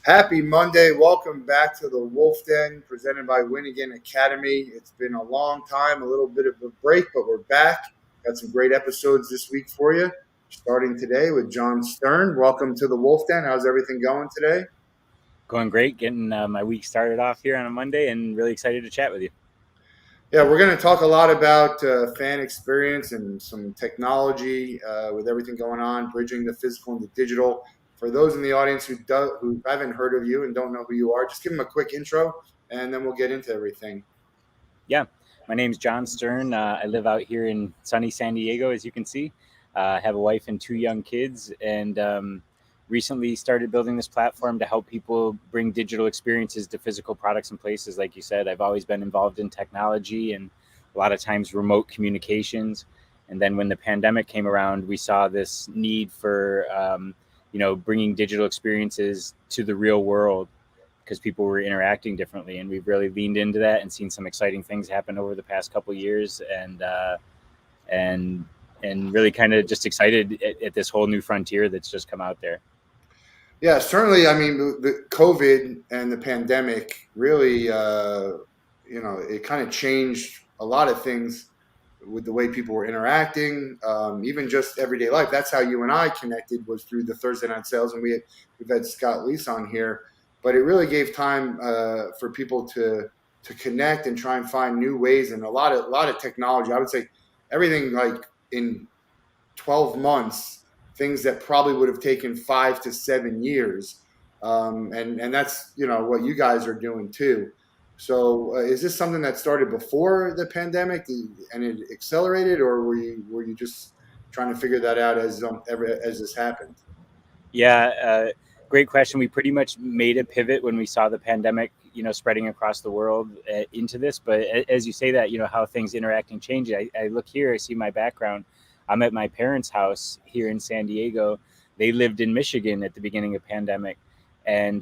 Happy Monday. Welcome back to the Wolff Den presented by Win Again Academy. It's been a long time, a little bit of a break, but we're back. Got some great episodes this week for you. Starting today with Jon Stern. Welcome to the Wolff Den. How's everything going today? Going great, getting my week started off here on a Monday and really excited to chat with you. Yeah, we're going to talk a lot about fan experience and some technology with everything going on, bridging the physical and the digital. For those in the audience who haven't heard of you and don't know who you are, just give them a quick intro, and then we'll get into everything. Yeah, my name's Jon Stern. I live out here in sunny San Diego, as you can see. I have a wife and two young kids, and recently started building this platform to help people bring digital experiences to physical products and places. Like you said, I've always been involved in technology and a lot of times remote communications. And then when the pandemic came around, we saw this need for, bringing digital experiences to the real world because people were interacting differently. And we've really leaned into that and seen some exciting things happen over the past couple of years. And really kind of just excited at this whole new frontier that's just come out there. Yeah, certainly. I mean, the COVID and the pandemic really, it kind of changed a lot of things with the way people were interacting, even just everyday life. That's how you and I connected, was through the Thursday Night Sales, and we've had Scott Leese on here. But it really gave time for people to connect and try and find new ways, and a lot of technology. I would say everything like in 12 months, things that probably would have taken 5 to 7 years. And that's, what you guys are doing too. So is this something that started before the pandemic and it accelerated, or were you just trying to figure that out as this happened? Yeah, great question. We pretty much made a pivot when we saw the pandemic, spreading across the world into this. But as you say that, how things interact and change. I look here, I see my background. I'm at my parents' house here in San Diego. They lived in Michigan at the beginning of pandemic, and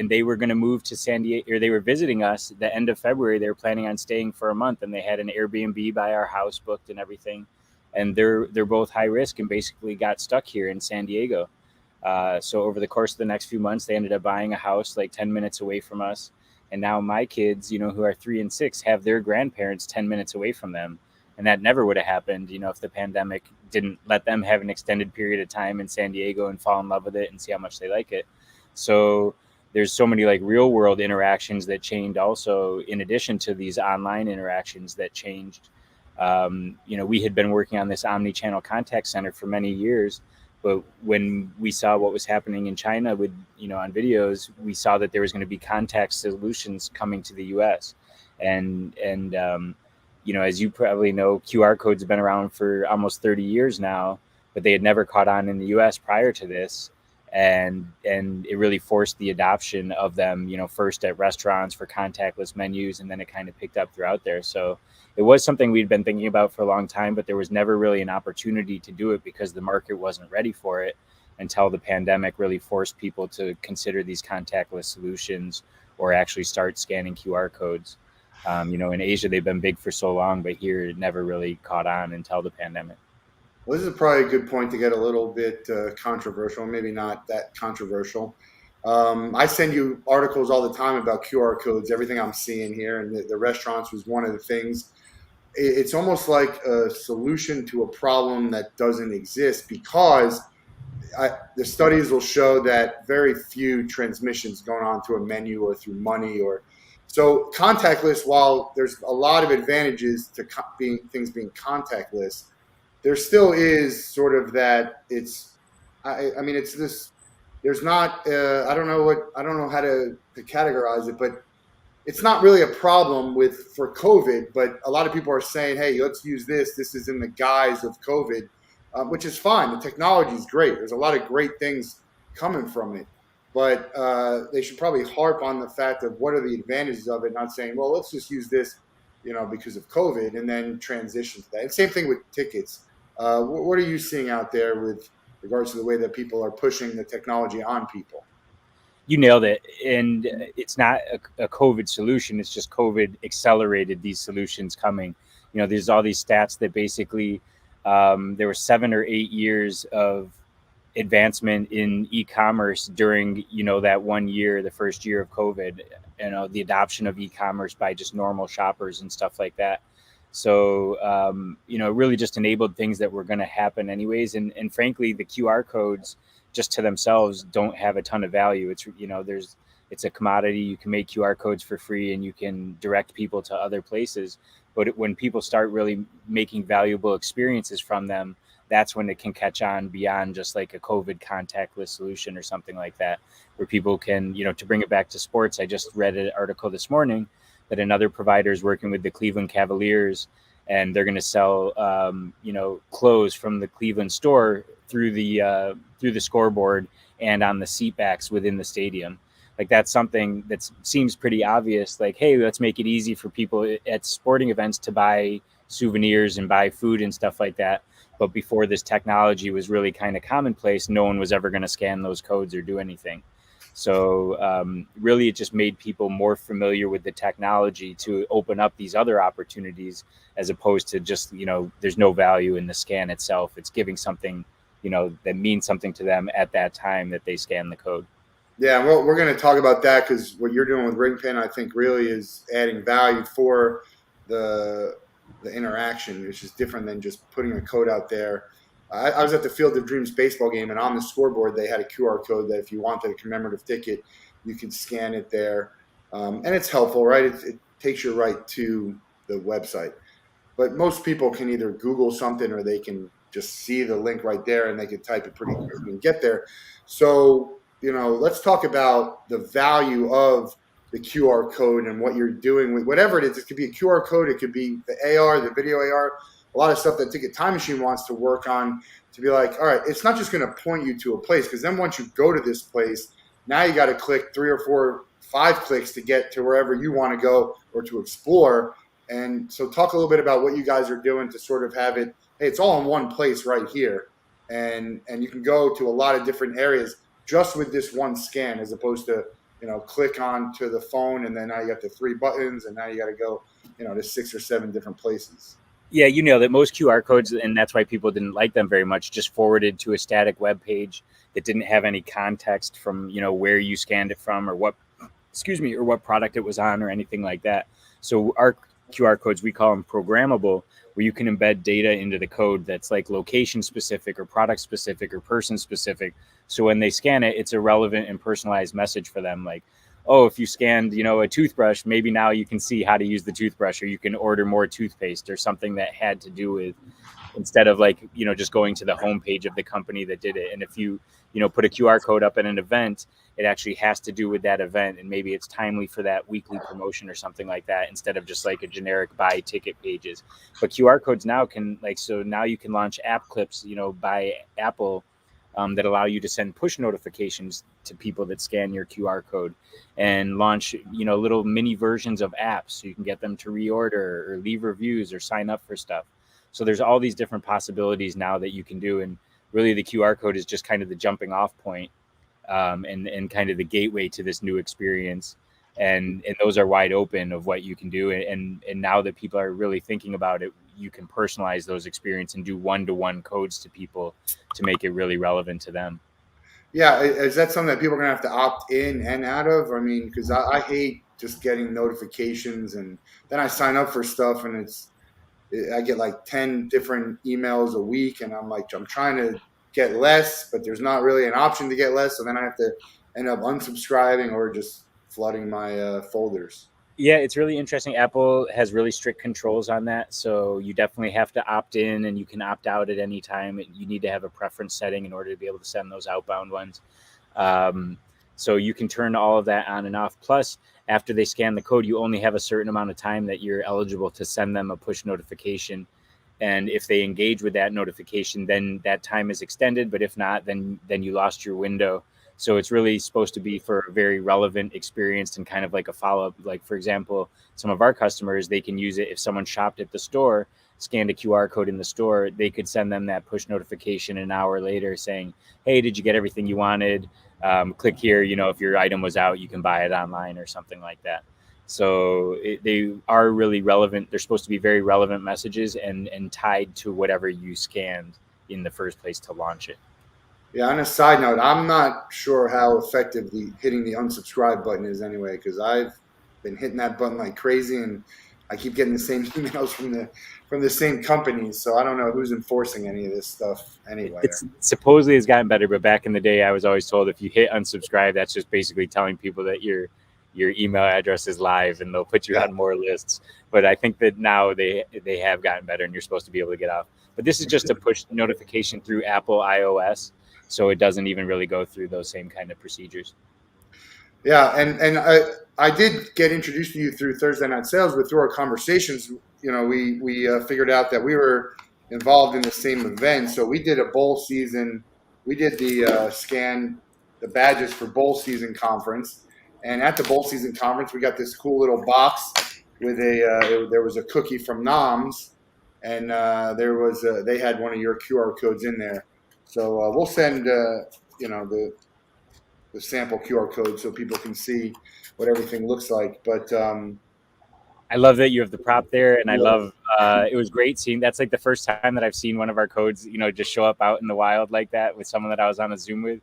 they were going to move to San Diego, or they were visiting us the end of February. They were planning on staying for a month, and they had an Airbnb by our house booked and everything. And they're both high risk and basically got stuck here in San Diego. So over the course of the next few months, they ended up buying a house like 10 minutes away from us. And now my kids, who are 3 and 6, have their grandparents 10 minutes away from them. And that never would have happened, if the pandemic didn't let them have an extended period of time in San Diego and fall in love with it and see how much they like it. So there's so many like real world interactions that changed also, in addition to these online interactions that changed. We had been working on this omni-channel contact center for many years. But when we saw what was happening in China with, on videos, we saw that there was going to be contact solutions coming to the U.S. And as you probably know, QR codes have been around for almost 30 years now, but they had never caught on in the U.S. prior to this. And it really forced the adoption of them, first at restaurants for contactless menus, and then it kind of picked up throughout there. So it was something we'd been thinking about for a long time, but there was never really an opportunity to do it because the market wasn't ready for it until the pandemic really forced people to consider these contactless solutions or actually start scanning QR codes. In Asia, they've been big for so long, but here it never really caught on until the pandemic. Well, this is probably a good point to get a little bit controversial, maybe not that controversial. I send you articles all the time about QR codes, everything I'm seeing here, and the restaurants was one of the things. It's almost like a solution to a problem that doesn't exist, because the studies will show that very few transmissions going on through a menu or through money. Or so contactless, while there's a lot of advantages to things being contactless, there still is sort of that it's this, there's not, I don't know how to categorize it, but it's not really a problem for COVID, but a lot of people are saying, hey, let's use this. This is in the guise of COVID, which is fine. The technology is great. There's a lot of great things coming from it, but they should probably harp on the fact of what are the advantages of it, not saying, well, let's just use this, because of COVID, and then transition to that. And same thing with tickets. What are you seeing out there with regards to the way that people are pushing the technology on people? You nailed it. And it's not a COVID solution. It's just COVID accelerated these solutions coming. There's all these stats that basically there were 7 or 8 years of advancement in e-commerce during, that 1 year, the first year of COVID, the adoption of e-commerce by just normal shoppers and stuff like that. So, really just enabled things that were going to happen anyways. And frankly, the QR codes just to themselves don't have a ton of value. It's a commodity. You can make QR codes for free and you can direct people to other places. But when people start really making valuable experiences from them, that's when it can catch on beyond just like a COVID contactless solution or something like that, where people can, to bring it back to sports. I just read an article this morning that another provider is working with the Cleveland Cavaliers, and they're going to sell, clothes from the Cleveland store through the scoreboard and on the seat backs within the stadium. Like, that's something that seems pretty obvious. Like, hey, let's make it easy for people at sporting events to buy souvenirs and buy food and stuff like that. But before this technology was really kind of commonplace, no one was ever going to scan those codes or do anything. So really, it just made people more familiar with the technology to open up these other opportunities, as opposed to just, there's no value in the scan itself. It's giving something, that means something to them at that time that they scan the code. Yeah, well, we're going to talk about that because what you're doing with RingPin, I think, really is adding value for the interaction, which is different than just putting a code out there. I was at the Field of Dreams baseball game, and on the scoreboard they had a QR code that if you wanted a commemorative ticket, you could scan it there, and it's helpful, right? It takes you right to the website. But most people can either Google something or they can just see the link right there, and they can type it pretty quickly and get there. So, let's talk about the value of the QR code and what you're doing with whatever it is. It could be a QR code. It could be the AR, the video AR, a lot of stuff that Ticket Time Machine wants to work on, to be like, all right, it's not just going to point you to a place, because then once you go to this place, now you got to click 3 or 4, 5 clicks to get to wherever you want to go or to explore. And so talk a little bit about what you guys are doing to sort of have it, hey, it's all in one place right here. And you can go to a lot of different areas just with this one scan, as opposed to, click on to the phone and then now you got the 3 buttons and now you got to go, to 6 or 7 different places. Yeah, that most QR codes, and that's why people didn't like them very much, just forwarded to a static web page that didn't have any context from, where you scanned it from or what product it was on or anything like that. So our QR codes, we call them programmable, where you can embed data into the code that's like location specific or product specific or person specific. So when they scan it, it's a relevant and personalized message for them. Like, oh, if you scanned, a toothbrush, maybe now you can see how to use the toothbrush, or you can order more toothpaste or something that had to do with, instead of like, just going to the homepage of the company that did it. And if you, put a QR code up at an event, it actually has to do with that event. And maybe it's timely for that weekly promotion or something like that, instead of just like a generic buy ticket pages. But QR codes now can so now you can launch app clips, by Apple, that allow you to send push notifications to people that scan your QR code, and launch, little mini versions of apps so you can get them to reorder or leave reviews or sign up for stuff. So there's all these different possibilities now that you can do. And really the QR code is just kind of the jumping off point, and kind of the gateway to this new experience. And those are wide open of what you can do. And now that people are really thinking about it, you can personalize those experiences and do one-to-one codes to people to make it really relevant to them. Yeah, is that something that people are going to have to opt in and out of? I mean, because I hate just getting notifications, and then I sign up for stuff, and I get like 10 different emails a week, and I'm trying to get less, but there's not really an option to get less, so then I have to end up unsubscribing or just flooding my folders. Yeah, it's really interesting. Apple has really strict controls on that. So you definitely have to opt in, and you can opt out at any time. You need to have a preference setting in order to be able to send those outbound ones. So you can turn all of that on and off. Plus, after they scan the code, you only have a certain amount of time that you're eligible to send them a push notification. And if they engage with that notification, then that time is extended. But if not, then you lost your window. So it's really supposed to be for a very relevant experience and kind of like a follow-up. Like, for example, some of our customers, they can use it if someone shopped at the store, scanned a QR code in the store, they could send them that push notification an hour later saying, hey, did you get everything you wanted? Click here, if your item was out, you can buy it online or something like that. So they are really relevant. They're supposed to be very relevant messages and tied to whatever you scanned in the first place to launch it. Yeah, on a side note, I'm not sure how effective the hitting the unsubscribe button is anyway, because I've been hitting that button like crazy, and I keep getting the same emails from the same companies. So I don't know who's enforcing any of this stuff anyway. It's supposedly has gotten better, but back in the day, I was always told if you hit unsubscribe, that's just basically telling people that your email address is live and they'll put you Yeah. on more lists. But I think that now they have gotten better, and you're supposed to be able to get off. But this is just a push notification through Apple iOS, so it doesn't even really go through those same kind of procedures. Yeah, and I did get introduced to you through Thursday Night Sales, but through our conversations, we figured out that we were involved in the same event. So we did a bowl season. We did the scan the badges for bowl season conference, and at the bowl season conference, we got this cool little box with there was a cookie from Noms, and they had one of your QR codes in there. So we'll send the sample QR code so people can see what everything looks like. But I love that you have the prop there, and I yeah, love it was great seeing. That's like the first time that I've seen one of our codes, just show up out in the wild like that with someone that I was on a Zoom with.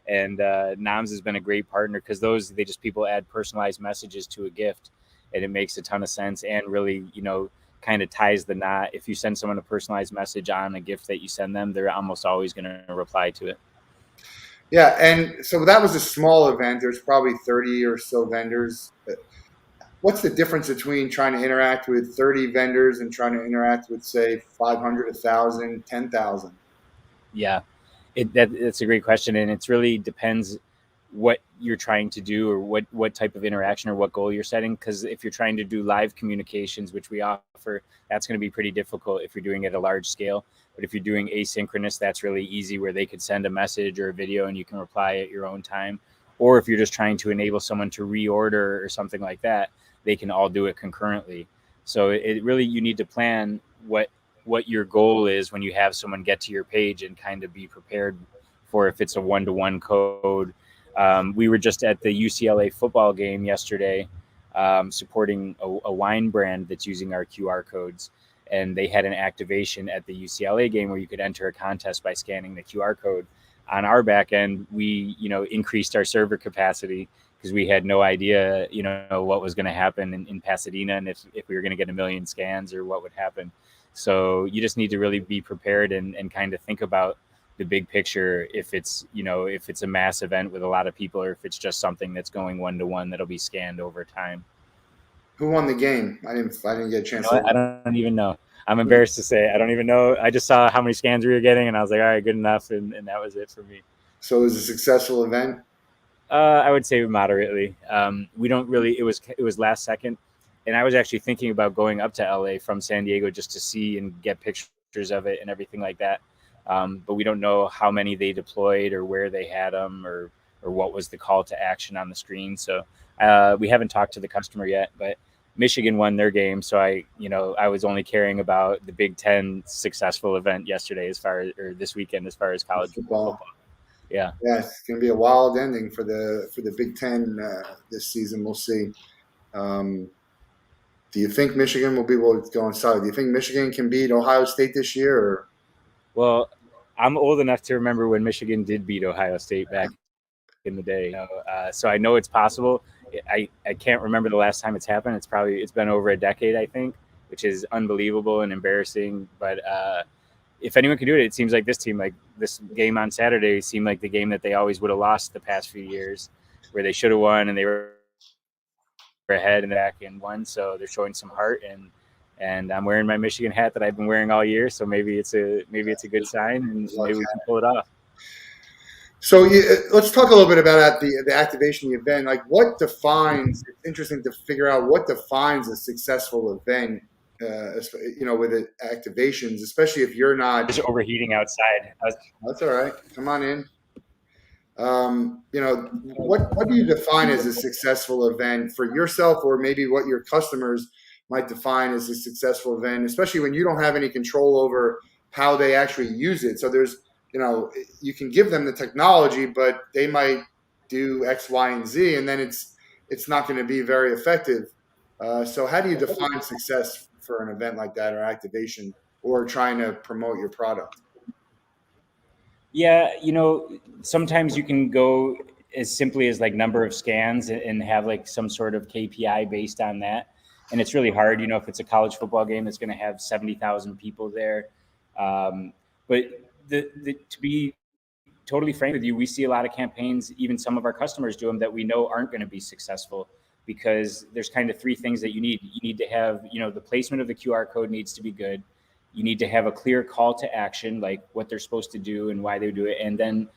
And Noms has been a great partner because they just people add personalized messages to a gift, and it makes a ton of sense and really kind of ties the knot. If you send someone a personalized message on a gift that you send them, they're almost always going to reply to it. yeah, and so that was a small event. There's probably 30 or so vendors. What's the difference between trying to interact with 30 vendors and trying to interact with, say, 500, 1,000, 10,000? Yeah, that's a great question, and it's really depends what you're trying to do or what type of interaction or what goal you're setting. Because if you're trying to do live communications, which we offer, that's going to be pretty difficult if you're doing it at a large scale. But if you're doing asynchronous, that's really easy, where they could send a message or a video and you can reply at your own time. Or if you're just trying to enable someone to reorder or something like that, they can all do it concurrently. So it really, you need to plan what your goal is when you have someone get to your page, and kind of be prepared for if it's a one-to-one code. We were just at the UCLA football game yesterday, supporting a wine brand that's using our QR codes. And they had an activation at the UCLA game where you could enter a contest by scanning the QR code. On our back end, we increased our server capacity because we had no idea what was going to happen in Pasadena, and if we were going to get a million scans or what would happen. So you just need to really be prepared and kind of think about the big picture. If it's a mass event with a lot of people, or if it's just something that's going one-to-one that'll be scanned over time. Who won the game? I didn't get a chance to. I don't even know. I'm embarrassed to say I don't even know. I just saw how many scans we were getting, and I was like, all right, good enough, and that was it for me. So it was a successful event. I would say moderately. We don't really. It was last second, and I was actually thinking about going up to LA from San Diego just to see and get pictures of it and everything like that. But we don't know how many they deployed or where they had them, or what was the call to action on the screen. So we haven't talked to the customer yet, but Michigan won their game. So I was only caring about the Big Ten successful event yesterday, or this weekend, as far as college football. Yeah. Yeah, it's going to be a wild ending for the Big Ten this season. We'll see. Um, do you think Michigan will be able to go inside? Do you think Michigan can beat Ohio State this year? Or Well, I'm old enough to remember when Michigan did beat Ohio State back in the day. So I know it's possible. I can't remember the last time it's happened. It's been over a decade, I think, which is unbelievable and embarrassing. But if anyone can do it, it seems like this game on Saturday seemed like the game that they always would have lost the past few years, where they should have won and they were ahead and back and won. So they're showing some heart, and I'm wearing my Michigan hat that I've been wearing all year. So maybe it's a good sign, and maybe we can pull it off. so let's talk a little bit about the activation, the event. Like, what defines? It's interesting to figure out what defines a successful event. With activations, especially if you're not. Just overheating outside. That's all right. Come on in. What do you define as a successful event for yourself, or maybe what your customers might define as a successful event, especially when you don't have any control over how they actually use it. So you can give them the technology, but they might do X, Y, and Z, and then it's not going to be very effective. So how do you define success for an event like that, or activation, or trying to promote your product? Yeah, sometimes you can go as simply as like number of scans and have like some sort of KPI based on that. And it's really hard, if it's a college football game that's going to have 70,000 people there. But to be totally frank with you, we see a lot of campaigns, even some of our customers do them, that we know aren't going to be successful because there's kind of three things that you need. You need to have, the placement of the QR code needs to be good. You need to have a clear call to action, like what they're supposed to do and why they do it, and then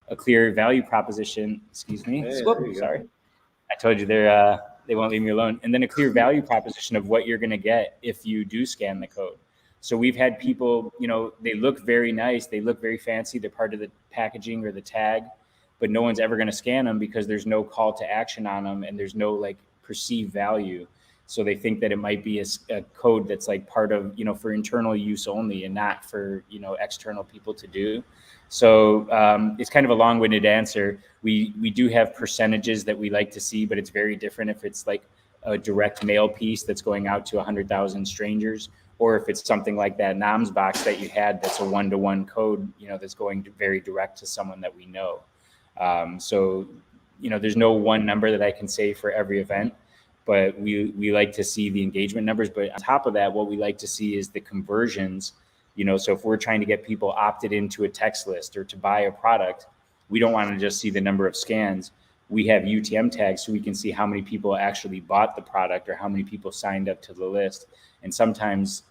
a clear value proposition. Excuse me. Hey, there Whoop, you go. sorry. I told you they won't leave me alone. And then a clear value proposition of what you're going to get if you do scan the code. So we've had people, they look very nice, they look very fancy, they're part of the packaging or the tag, but no one's ever going to scan them because there's no call to action on them and there's no like perceived value. So they think that it might be a code that's like part of, for internal use only and not for, external people to do. So it's kind of a long-winded answer. We do have percentages that we like to see, but it's very different if it's like a direct mail piece that's going out to 100,000 strangers, or if it's something like that NOMS box that you had that's a one-to-one code, that's going very direct to someone that we know. So there's no one number that I can say for every event, but we like to see the engagement numbers. But on top of that, what we like to see is the conversions. So if we're trying to get people opted into a text list or to buy a product, we don't want to just see the number of scans. We have UTM tags so we can see how many people actually bought the product or how many people signed up to the list. And sometimes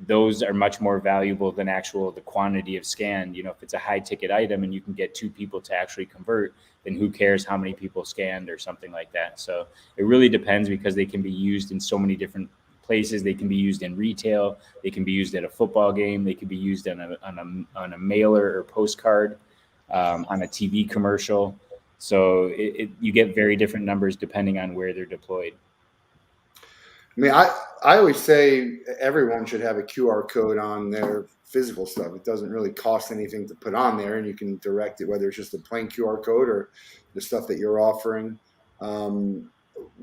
those are much more valuable than the quantity of scanned. If it's a high ticket item and you can get 2 people to actually convert, then who cares how many people scanned or something like that. So it really depends because they can be used in so many different places. They can be used in retail. They can be used at a football game. They can be used on a mailer or postcard, on a TV commercial. So you get very different numbers depending on where they're deployed. I mean, I always say everyone should have a QR code on their physical stuff. It doesn't really cost anything to put on there, and you can direct it, whether it's just a plain QR code or the stuff that you're offering.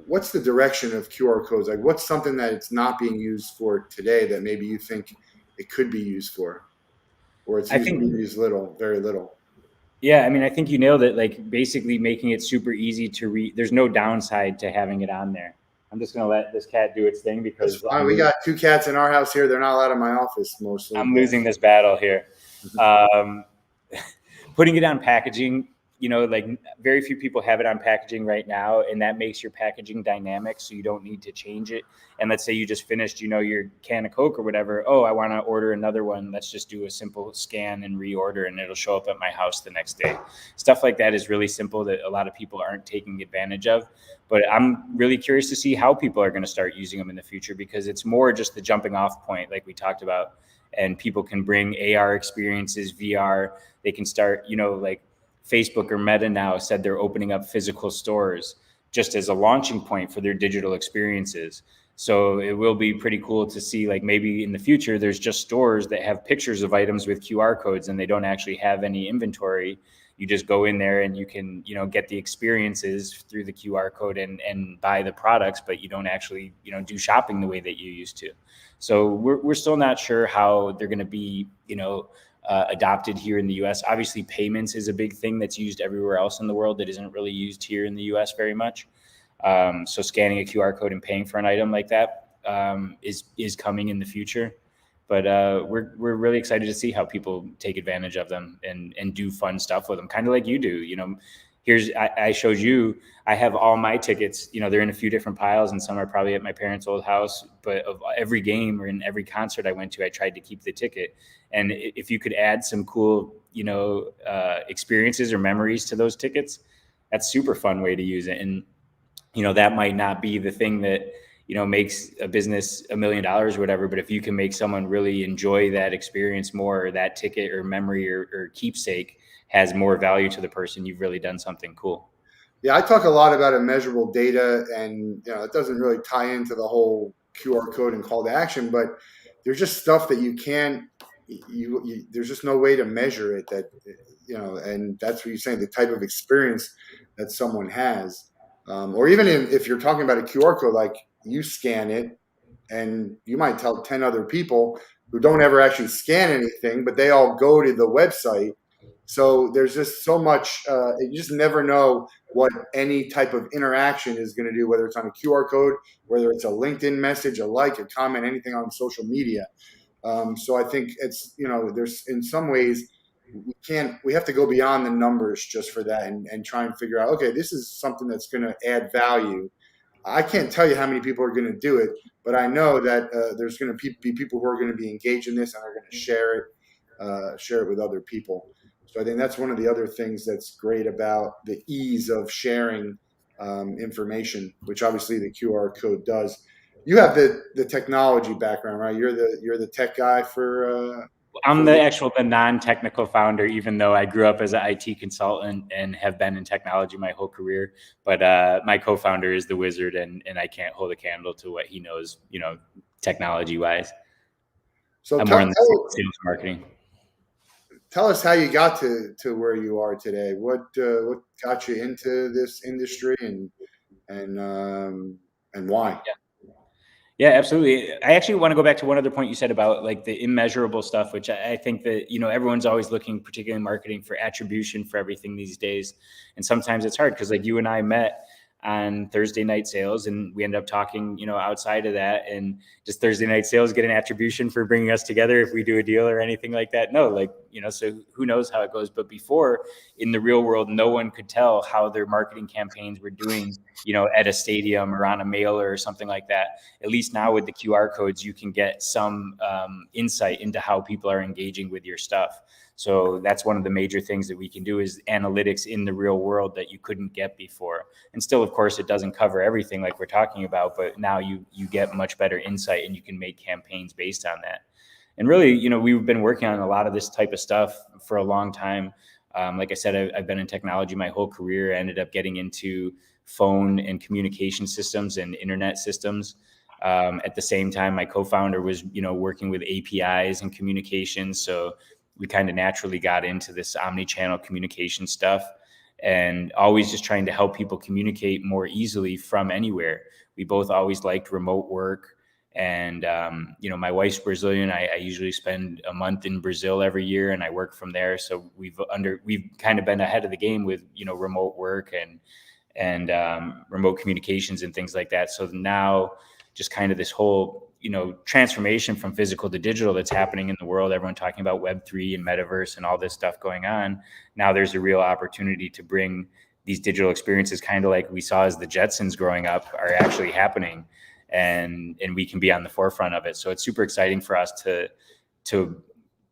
What's the direction of QR codes? Like, what's something that it's not being used for today that maybe you think it could be used for, or it's being used little, very little? Yeah, I mean, I think you nailed it. Like basically making it super easy to read. There's no downside to having it on there. I'm just gonna let this cat do its thing That's because fine. We got 2 cats in our house here. They're not allowed in my office mostly. I'm losing this battle here. Um, Putting it on packaging, like very few people have it on packaging right now, and that makes your packaging dynamic, so you don't need to change it. And let's say you just finished, your can of Coke or whatever. Oh, I want to order another one. Let's just do a simple scan and reorder, and it'll show up at my house the next day. Stuff like that is really simple that a lot of people aren't taking advantage of. But I'm really curious to see how people are going to start using them in the future because it's more just the jumping off point, like we talked about. And people can bring AR experiences, VR. They can start, like Facebook or Meta now said they're opening up physical stores just as a launching point for their digital experiences. So it will be pretty cool to see, like maybe in the future, there's just stores that have pictures of items with QR codes and they don't actually have any inventory. You just go in there and you can, get the experiences through the QR code and buy the products, but you don't actually, do shopping the way that you used to. So we're still not sure how they're going to be, adopted here in the US. Obviously, payments is a big thing that's used everywhere else in the world that isn't really used here in the US very much. So scanning a QR code and paying for an item like that is coming in the future. But we're really excited to see how people take advantage of them and do fun stuff with them, kind of like you do. I showed you, I have all my tickets, they're in a few different piles and some are probably at my parents' old house, but of every game or in every concert I went to, I tried to keep the ticket. And if you could add some cool, experiences or memories to those tickets, that's super fun way to use it. And, that might not be the thing that, makes a business $1 million or whatever, but if you can make someone really enjoy that experience more, or that ticket or memory or keepsake has more value to the person, you've really done something cool. Yeah, I talk a lot about immeasurable data, and it doesn't really tie into the whole QR code and call to action, but there's just stuff that you can't. There's just no way to measure it. And that's what you're saying. The type of experience that someone has, or even if you're talking about a QR code, like you scan it, and you might tell 10 other people who don't ever actually scan anything, but they all go to the website, So there's just so much. You just never know what any type of interaction is going to do, whether it's on a QR code, whether it's a LinkedIn message, a like, a comment, anything on social media. So I think it's, there's in some ways we have to go beyond the numbers just for that, and try and figure out, okay, this is something that's going to add value. I can't tell you how many people are going to do it, but I know that there's going to be people who are going to be engaged in this and are going to share it with other people. So I think that's one of the other things that's great about the ease of sharing information, which obviously the QR code does. You have the technology background, right? You're the tech guy I'm for the non-technical founder, even though I grew up as an IT consultant and have been in technology my whole career. But my co-founder is the wizard, and I can't hold a candle to what he knows, technology wise. So I'm more in the sales marketing. tell us how you got to where you are today. What got you into this industry, and why? Yeah. Yeah, absolutely. I actually want to go back to one other point you said about like the immeasurable stuff, which I think that, everyone's always looking, particularly in marketing, for attribution for everything these days. And sometimes it's hard because like you and I met on Thursday night sales and we end up talking, outside of that, and just Thursday night sales get an attribution for bringing us together if we do a deal or anything like that. No, like, so who knows how it goes. But before, in the real world, no one could tell how their marketing campaigns were doing, at a stadium or on a mailer or something like that. At least now with the QR codes, you can get some insight into how people are engaging with your stuff. So that's one of the major things that we can do is analytics in the real world that you couldn't get before. And still, of course, it doesn't cover everything like we're talking about, but now you get much better insight and you can make campaigns based on that. And really, we've been working on a lot of this type of stuff for a long time. Like I said, I've been in technology my whole career. I ended up getting into phone and communication systems and internet systems. At the same time, my co-founder was, working with APIs and communications. So we kind of naturally got into this omni-channel communication stuff, and always just trying to help people communicate more easily from anywhere. We both always liked remote work. And, my wife's Brazilian. I usually spend a month in Brazil every year and I work from there. So we've kind of been ahead of the game with, remote work and remote communications and things like that. So now just kind of this whole, transformation from physical to digital that's happening in the world, everyone talking about Web3 and metaverse and all this stuff going on. Now there's a real opportunity to bring these digital experiences, kind of like we saw as the Jetsons growing up, are actually happening, and we can be on the forefront of it. So it's super exciting for us to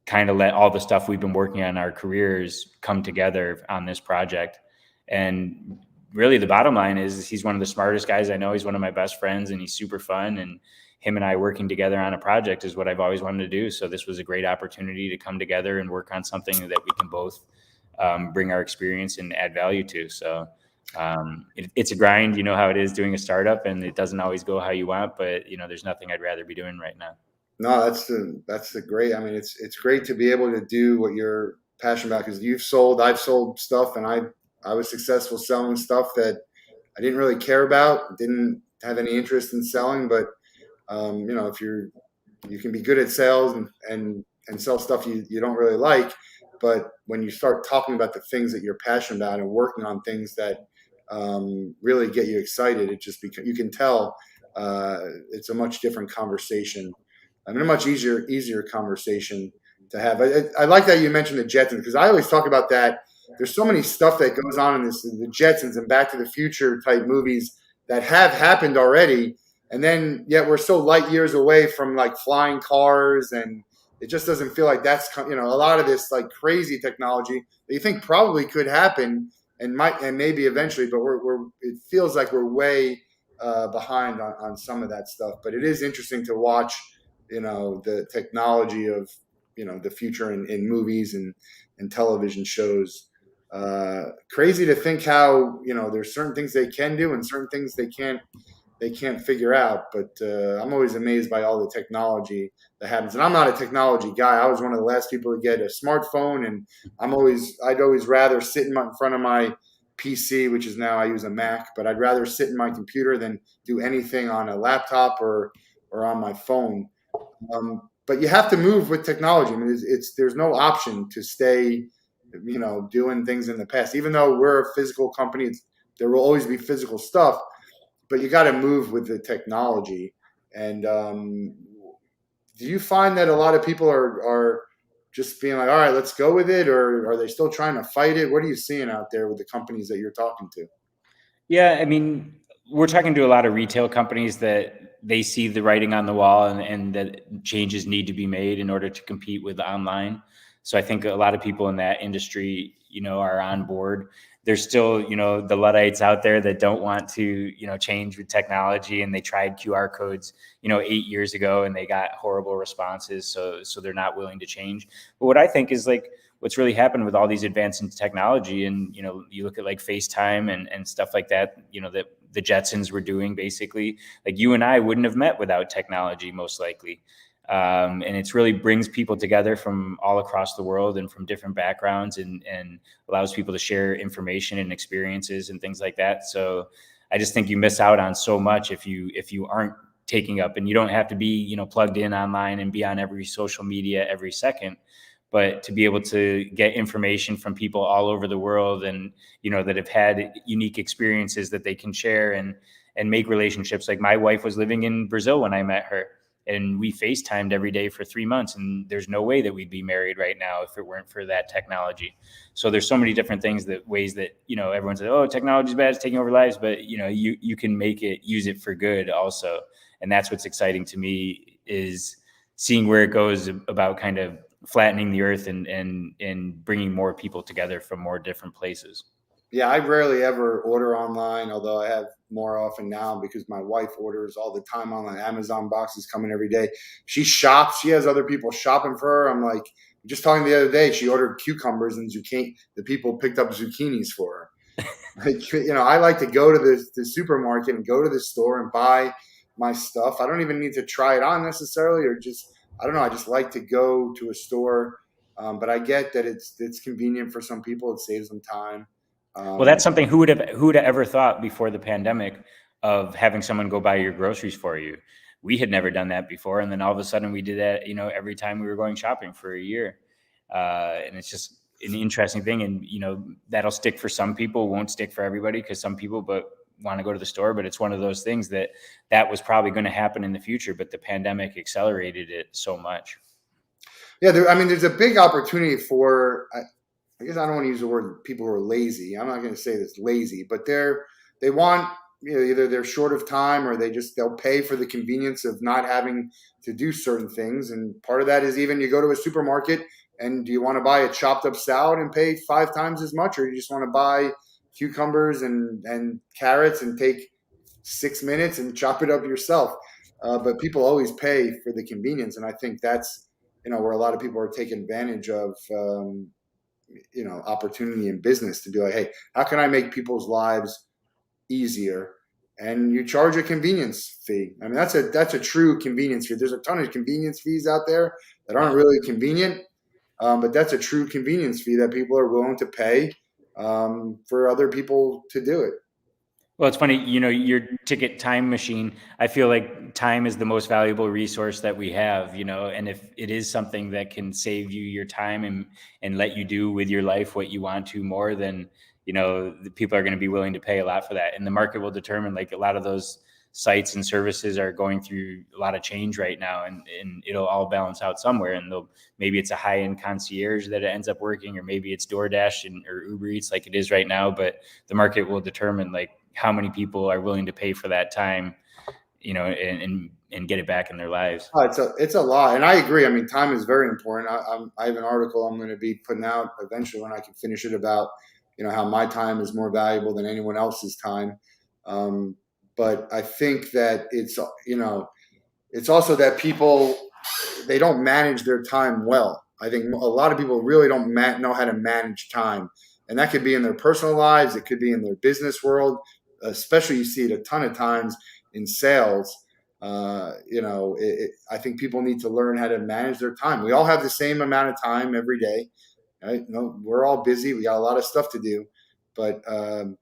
kind of let all the stuff we've been working on in our careers come together on this project. And really the bottom line is he's one of the smartest guys I know. He's one of my best friends and he's super fun, and him and I working together on a project is what I've always wanted to do. So this was a great opportunity to come together and work on something that we can both bring our experience and add value to. So it's a grind, how it is doing a startup, and it doesn't always go how you want, but there's nothing I'd rather be doing right now. No, that's the great. I mean, it's great to be able to do what you're passionate about, because I've sold stuff, and I was successful selling stuff that I didn't really care about, didn't have any interest in selling, but if you can be good at sales and sell stuff you don't really like, but when you start talking about the things that you're passionate about and working on things that really get you excited, it just you can tell it's a much different conversation. I mean, a much easier conversation to have. I like that you mentioned the Jetsons, because I always talk about that. There's so many stuff that goes on in the Jetsons and Back to the Future type movies that have happened already. And then yet we're so light years away from like flying cars, and it just doesn't feel like that's, a lot of this like crazy technology that you think probably could happen and maybe eventually, but it feels like we're way behind on some of that stuff. But it is interesting to watch, the technology of, the future in movies and television shows. Crazy to think how, there's certain things they can do and certain things they can't figure out. But I'm always amazed by all the technology that happens. And I'm not a technology guy. I was one of the last people to get a smartphone, and I'd always rather sit in front of my PC, which is now I use a Mac, but I'd rather sit in my computer than do anything on a laptop or on my phone. But you have to move with technology. I mean, there's no option to stay doing things in the past. Even though we're a physical company, there will always be physical stuff, but you got to move with the technology. And do you find that a lot of people are just being like, all right, let's go with it, or are they still trying to fight it? What are you seeing out there with the companies that you're talking to? Yeah, I mean, we're talking to a lot of retail companies that they see the writing on the wall, and that changes need to be made in order to compete with online. So I think a lot of people in that industry, are on board. There's still, the Luddites out there that don't want to, change with technology, and they tried QR codes, 8 years ago, and they got horrible responses. So they're not willing to change. But what I think is like, what's really happened with all these advances in technology, and you look at like FaceTime and stuff like that, that the Jetsons were doing, basically, like you and I wouldn't have met without technology, most likely. And it's really brings people together from all across the world and from different backgrounds, and allows people to share information and experiences and things like that. So I just think you miss out on so much if you aren't taking up, and you don't have to be plugged in online and be on every social media every second, but to be able to get information from people all over the world, and that have had unique experiences that they can share, and make relationships. Like my wife was living in Brazil when I met her, and we FaceTimed every day for 3 months, and there's no way that we'd be married right now if it weren't for that technology. So there's so many different things, that ways that everyone says, oh, technology's bad, it's taking over lives, but you can use it for good also. And that's what's exciting to me, is seeing where it goes, about kind of flattening the earth, and bringing more people together from more different places. Yeah, I rarely ever order online, although I have more often now because my wife orders all the time online. Amazon boxes coming every day. She shops. She has other people shopping for her. I'm like, just talking the other day, she ordered cucumbers and zucchini. The people picked up zucchinis for her. Like, I like to go to the supermarket and go to the store and buy my stuff. I don't even need to try it on necessarily, or just, I don't know. I just like to go to a store. But I get that it's convenient for some people. It saves them time. Well, that's Um, something, who would have ever thought before the pandemic of having someone go buy your groceries for you. We had never done that before, and then all of a sudden we did that, every time we were going shopping for a year. And it's just an interesting thing, and that'll stick for some people, won't stick for everybody, because some people but want to go to the store. But it's one of those things that was probably going to happen in the future, but the pandemic accelerated it so much. yeah, I mean, there's a big opportunity for. I guess I don't want to use the word people who are lazy. I'm not going to say that's lazy, but they want, either they're short of time, or they'll pay for the convenience of not having to do certain things. And part of that is, even you go to a supermarket, and do you want to buy a chopped up salad and pay 5 times as much, or you just want to buy cucumbers and carrots and take 6 minutes and chop it up yourself? But people always pay for the convenience, and I think that's where a lot of people are taking advantage of. Opportunity in business to be like, hey, how can I make people's lives easier? And you charge a convenience fee. I mean, that's a true convenience fee. There's a ton of convenience fees out there that aren't Yeah. really convenient, but that's a true convenience fee that people are willing to pay for other people to do it. Well, it's funny, your ticket time machine. I feel like time is the most valuable resource that we have, and if it is something that can save you your time, and let you do with your life what you want to more, then, the people are going to be willing to pay a lot for that. And the market will determine, like, a lot of those sites and services are going through a lot of change right now, and it'll all balance out somewhere. And maybe it's a high end concierge that it ends up working, or maybe it's DoorDash or Uber Eats like it is right now. But the market will determine, like, how many people are willing to pay for that time, and get it back in their lives. Oh, it's a lot, and I agree. I mean, time is very important. I have an article I'm going to be putting out eventually when I can finish it, about how my time is more valuable than anyone else's time. Um, but I think that it's also that people, they don't manage their time well. I think a lot of people really don't know how to manage time, and that could be in their personal lives, it could be in their business world. Especially, you see it a ton of times in sales. I think people need to learn how to manage their time. We all have the same amount of time every day, right? We're all busy. We got a lot of stuff to do, but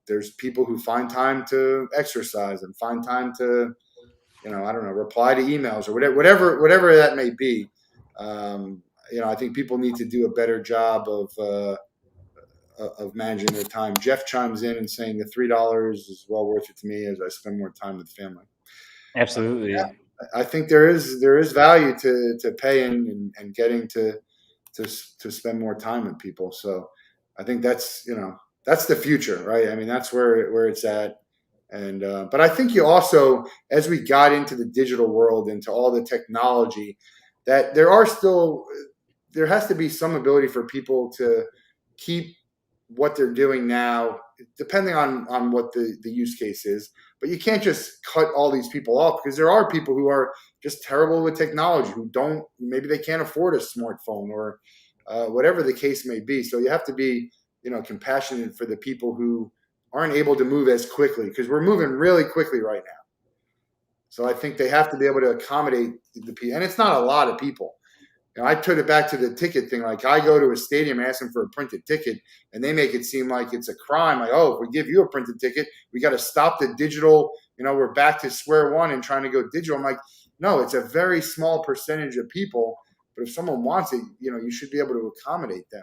there's people who find time to exercise and find time to, I don't know, reply to emails or whatever that may be. I think people need to do a better job of of managing their time. Jeff chimes in and saying the $3 is well worth it to me as I spend more time with family. Absolutely. I think there is value to paying and getting to spend more time with people. So I think that's the future, right? I mean, that's where it's at. And but I think you also, as we got into the digital world, into all the technology, that there has to be some ability for people to keep what they're doing now, depending on what the use case is. But you can't just cut all these people off, because there are people who are just terrible with technology, who don't, maybe they can't afford a smartphone, or whatever the case may be. So you have to be, compassionate for the people who aren't able to move as quickly, because we're moving really quickly right now. So I think they have to be able to accommodate the people, and it's not a lot of people. I put it back to the ticket thing. Like, I go to a stadium and ask them for a printed ticket, and they make it seem like it's a crime. Like, oh, if we give you a printed ticket, we got to stop the digital. We're back to square one and trying to go digital. I'm like, no, it's a very small percentage of people. But if someone wants it, you should be able to accommodate them.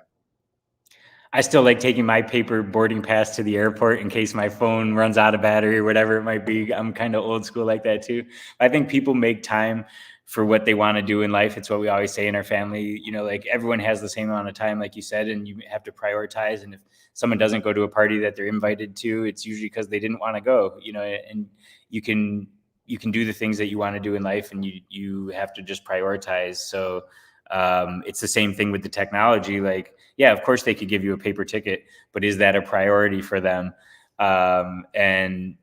I still like taking my paper boarding pass to the airport in case my phone runs out of battery or whatever it might be. I'm kind of old school like that too. I think people make time for what they want to do in life. It's what we always say in our family, like everyone has the same amount of time, like you said, and you have to prioritize. And if someone doesn't go to a party that they're invited to, it's usually because they didn't want to go, and you can do the things that you want to do in life, and you have to just prioritize. So it's the same thing with the technology. Like, yeah, of course they could give you a paper ticket, but is that a priority for them? And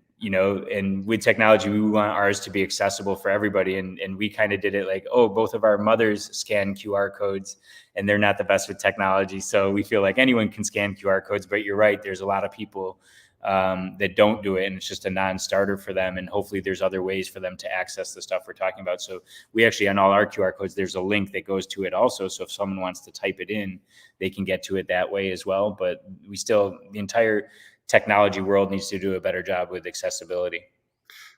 with technology, we want ours to be accessible for everybody. And we kind of did it like, oh, both of our mothers scan QR codes, and they're not the best with technology. So we feel like anyone can scan QR codes, but you're right. There's a lot of people that don't do it, and it's just a non-starter for them. And hopefully there's other ways for them to access the stuff we're talking about. So we actually, on all our QR codes, there's a link that goes to it also. So if someone wants to type it in, they can get to it that way as well. But the entire technology world needs to do a better job with accessibility.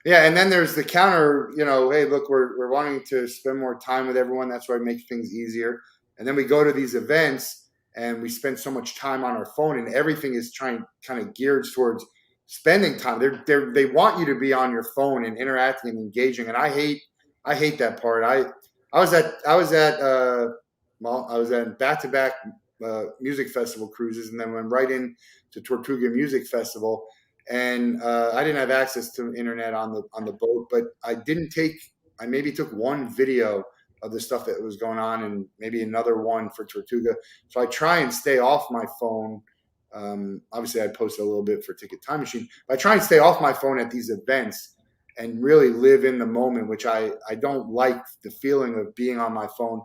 Yeah, and then there's the counter, hey, look, we're wanting to spend more time with everyone. That's why we make things easier. And then we go to these events and we spend so much time on our phone, and everything is kind of geared towards spending time. They want you to be on your phone and interacting and engaging. And I hate that part. I was at back-to-back music festival cruises, and then went right in to Tortuga Music Festival. And I didn't have access to internet on the boat, but I maybe took one video of the stuff that was going on, and maybe another one for Tortuga. So I try and stay off my phone. Obviously, I posted a little bit for Ticket Time Machine, but I try and stay off my phone at these events and really live in the moment, which I don't like the feeling of being on my phone.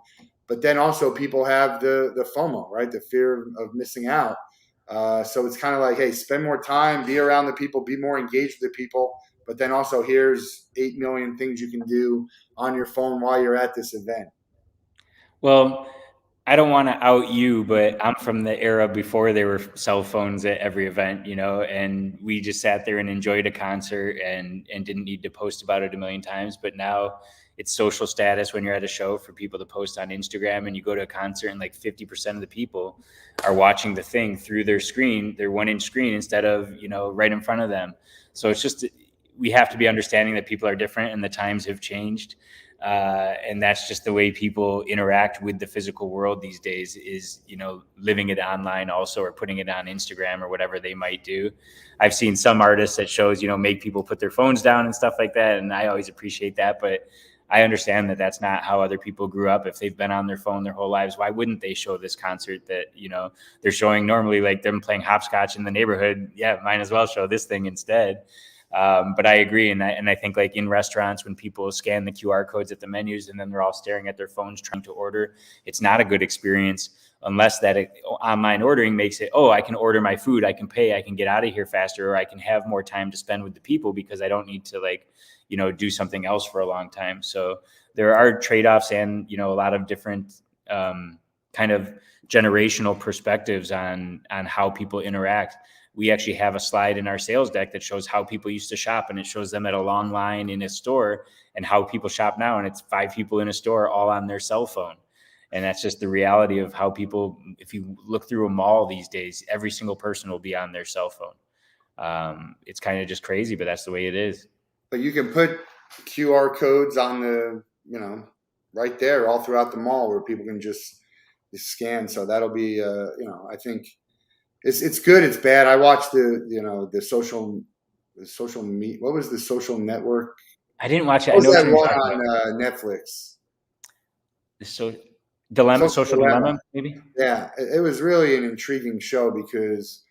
But then also people have the FOMO, right? The fear of missing out. So it's kind of like, hey, spend more time, be around the people, be more engaged with the people. But then also, here's 8 million things you can do on your phone while you're at this event. Well, I don't want to out you, but I'm from the era before there were cell phones at every event, and we just sat there and enjoyed a concert and didn't need to post about it a million times. But now it's social status when you're at a show for people to post on Instagram, and you go to a concert and like 50% of the people are watching the thing through their 1-inch screen instead of, right in front of them. So it's just, we have to be understanding that people are different and the times have changed. And that's just the way people interact with the physical world these days, is, living it online also, or putting it on Instagram or whatever they might do. I've seen some artists that shows, make people put their phones down and stuff like that. And I always appreciate that. But I understand that that's not how other people grew up. If they've been on their phone their whole lives, why wouldn't they show this concert that, they're showing normally, like them playing hopscotch in the neighborhood? Yeah, might as well show this thing instead. But I agree. And I think, like, in restaurants, when people scan the QR codes at the menus and then they're all staring at their phones trying to order, it's not a good experience unless that online ordering makes it, oh, I can order my food, I can pay, I can get out of here faster, or I can have more time to spend with the people because I don't need to do something else for a long time. So there are trade-offs and, a lot of different kind of generational perspectives on how people interact. We actually have a slide in our sales deck that shows how people used to shop, and it shows them at a long line in a store and how people shop now. And it's 5 people in a store all on their cell phone. And that's just the reality of how people, if you look through a mall these days, every single person will be on their cell phone. It's kind of just crazy, but that's the way it is. But you can put QR codes on the, right there all throughout the mall where people can just scan. So that'll be, I think it's good. It's bad. I watched the social meet. What was the social network? I didn't watch it. I What was know what that you're one talking about. on Netflix? So dilemma, Social social Dilemma. dilemma, maybe. Yeah, it was really an intriguing show because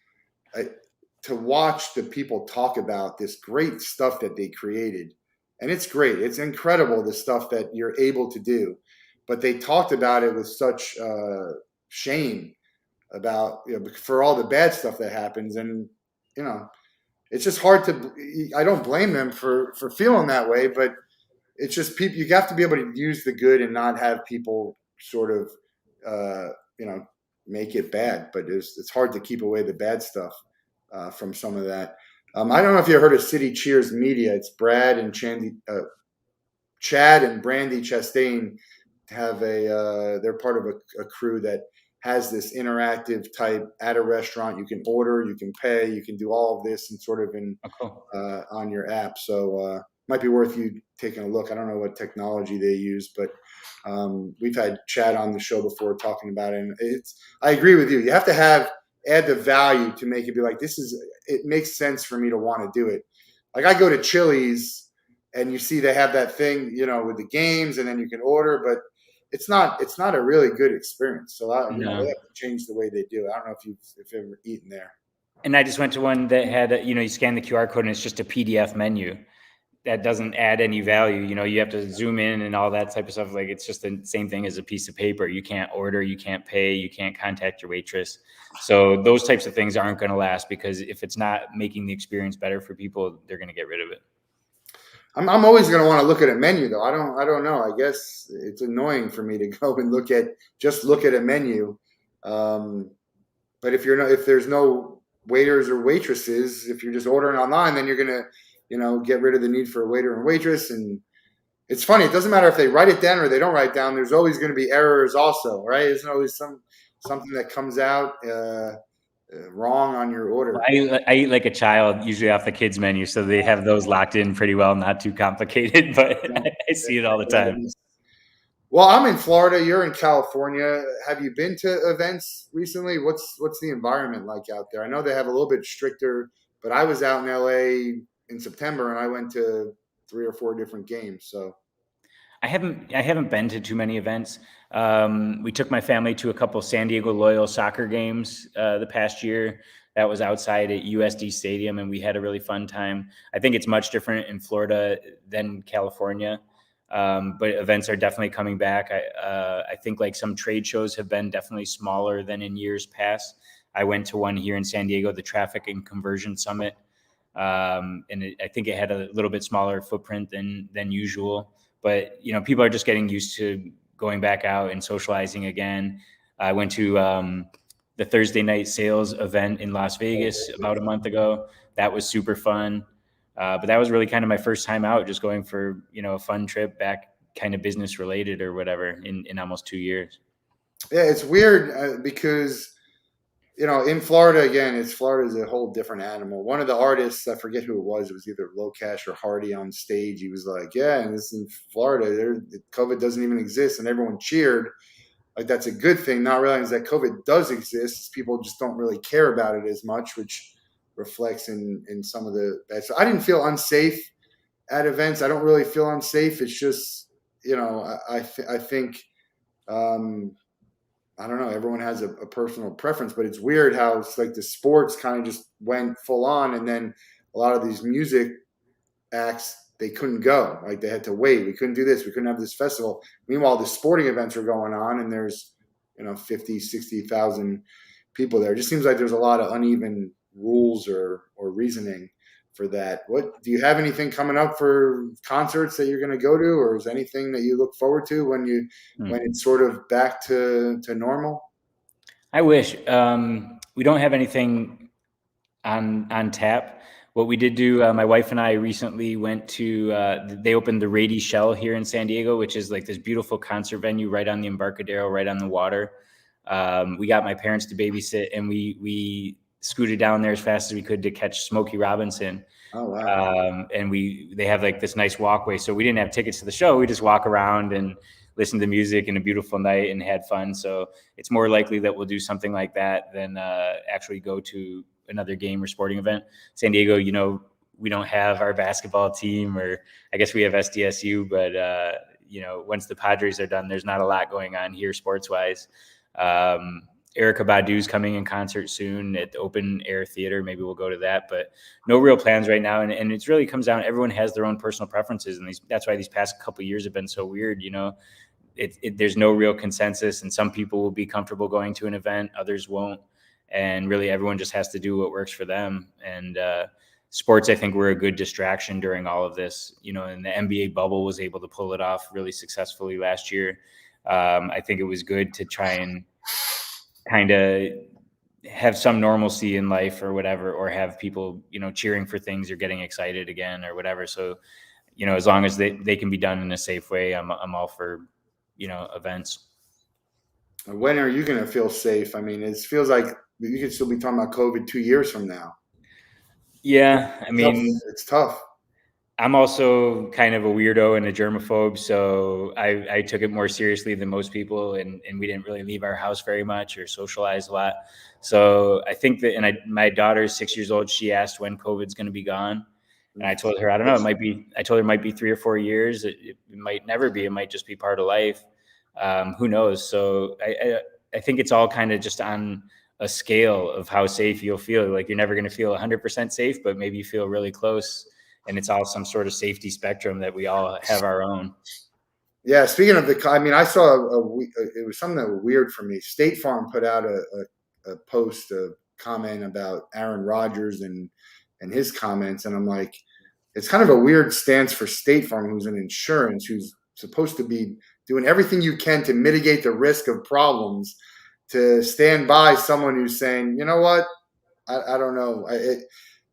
to watch the people talk about this great stuff that they created, and it's great. It's incredible the stuff that you're able to do, but they talked about it with such shame about for all the bad stuff that happens, and you know it's just hard to. I don't blame them for feeling that way, but it's just people. You have to be able to use the good and not have people sort of uh, you know make it bad. But it's hard to keep away the bad stuff from some of that. I don't know if you heard of City Cheers Media. It's Brad and Chad and Brandy Chastain have they're part of a crew that has this interactive type at a restaurant. You can order, you can pay, you can do all of this and sort of Oh, cool. on your app. So might be worth you taking a look. I don't know what technology they use, but we've had Chad on the show before talking about it. And I agree with you. You have to add the value to make it be like, it makes sense for me to want to do it. Like I go to Chili's and you see they have that thing, with the games and then you can order, but it's not a really good experience. So they have No. to change the way they do it. I don't know if you've ever eaten there. And I just went to one that had, you scan the QR code and it's just a PDF menu that doesn't add any value. You have to zoom in and all that type of stuff. Like it's just the same thing as a piece of paper. You can't order, you can't pay, you can't contact your waitress. So those types of things aren't going to last because if it's not making the experience better for people, they're going to get rid of it. I'm always going to want to look at a menu though. I don't know. I guess it's annoying for me to go and look at a menu. But if there's no waiters or waitresses, if you're just ordering online, then you're going to, get rid of the need for a waiter and waitress. And it's funny. It doesn't matter if they write it down or they don't write it down. There's always going to be errors also, right? There's always something that comes out wrong on your order. I eat like a child, usually off the kids menu. So they have those locked in pretty well, not too complicated, but I see it all the time. Well, I'm in Florida. You're in California. Have you been to events recently? What's the environment like out there? I know they have a little bit stricter, but I was out in LA in September and I went to 3 or 4 different games. So I haven't been to too many events. We took my family to a couple San Diego Loyal soccer games the past year. That was outside at USD Stadium, and we had a really fun time. I think it's much different in Florida than California, but events are definitely coming back. I think like some trade shows have been definitely smaller than in years past. I went to one here in San Diego, the Traffic and Conversion Summit, and I think it had a little bit smaller footprint than usual. But people are just getting used to going back out and socializing again. I went to the Thursday night sales event in Las Vegas about a month ago. That was super fun. But that was really kind of my first time out, just going for a fun trip back, kind of business related or whatever, in almost 2 years. Yeah, it's weird because in Florida again, Florida's a whole different animal. One of the artists, I forget who it was either Locash or Hardy on stage. He was like, "Yeah, and this in Florida, COVID doesn't even exist," and everyone cheered. Like that's a good thing, not realizing that COVID does exist. People just don't really care about it as much, which reflects in some of the bad. So I didn't feel unsafe at events. I don't really feel unsafe. It's just, I think. I don't know. Everyone has a personal preference, but it's weird how it's like the sports kind of just went full on, and then a lot of these music acts they couldn't go. Like they had to wait. We couldn't do this. We couldn't have this festival. Meanwhile, the sporting events are going on, and there's 50, 60,000 people there. It just seems like there's a lot of uneven rules or reasoning for that. What do you have anything coming up for concerts that you're going to go to, or is anything that you look forward to when it's sort of back to normal? I wish. We don't have anything on tap. What we did do, my wife and I recently went to, they opened the Rady Shell here in San Diego, which is like this beautiful concert venue right on the Embarcadero, right on the water. We got my parents to babysit, and we scooted down there as fast as we could to catch Smokey Robinson. Oh wow. And they have like this nice walkway. So we didn't have tickets to the show. We just walk around and listen to music and a beautiful night and had fun. So it's more likely that we'll do something like that than actually go to another game or sporting event. San Diego, we don't have our basketball team, or I guess we have SDSU, but once the Padres are done, there's not a lot going on here sports wise. Erykah Badu's coming in concert soon at the Open Air Theater. Maybe we'll go to that, but no real plans right now. And it really comes down, everyone has their own personal preferences. And that's why these past couple of years have been so weird. There's no real consensus, and some people will be comfortable going to an event, others won't. And really everyone just has to do what works for them. And sports, I think, were a good distraction during all of this, and the NBA bubble was able to pull it off really successfully last year. I think it was good to try and kind of have some normalcy in life or whatever, or have people, cheering for things or getting excited again or whatever. So, as long as they can be done in a safe way, I'm all for, events. When are you going to feel safe? I mean, it feels like you could still be talking about COVID 2 years from now. Yeah. I mean, It's tough. I'm also kind of a weirdo and a germaphobe, so I took it more seriously than most people, and we didn't really leave our house very much or socialize a lot. So I think that, and my daughter's 6 years old. She asked when COVID's going to be gone, and I told her, I don't know. I told her it might be 3 or 4 years. It might never be. It might just be part of life. Who knows? So I think it's all kind of just on a scale of how safe you'll feel. Like, you're never going to feel 100% safe, but maybe you feel really close. And it's all some sort of safety spectrum that we all have our own. Yeah. Speaking of I mean, I saw it was something that was weird for me. State Farm put out a post, a comment about Aaron Rodgers and his comments. And I'm like, it's kind of a weird stance for State Farm, who's an insurance, who's supposed to be doing everything you can to mitigate the risk of problems, to stand by someone who's saying, you know what, I don't know.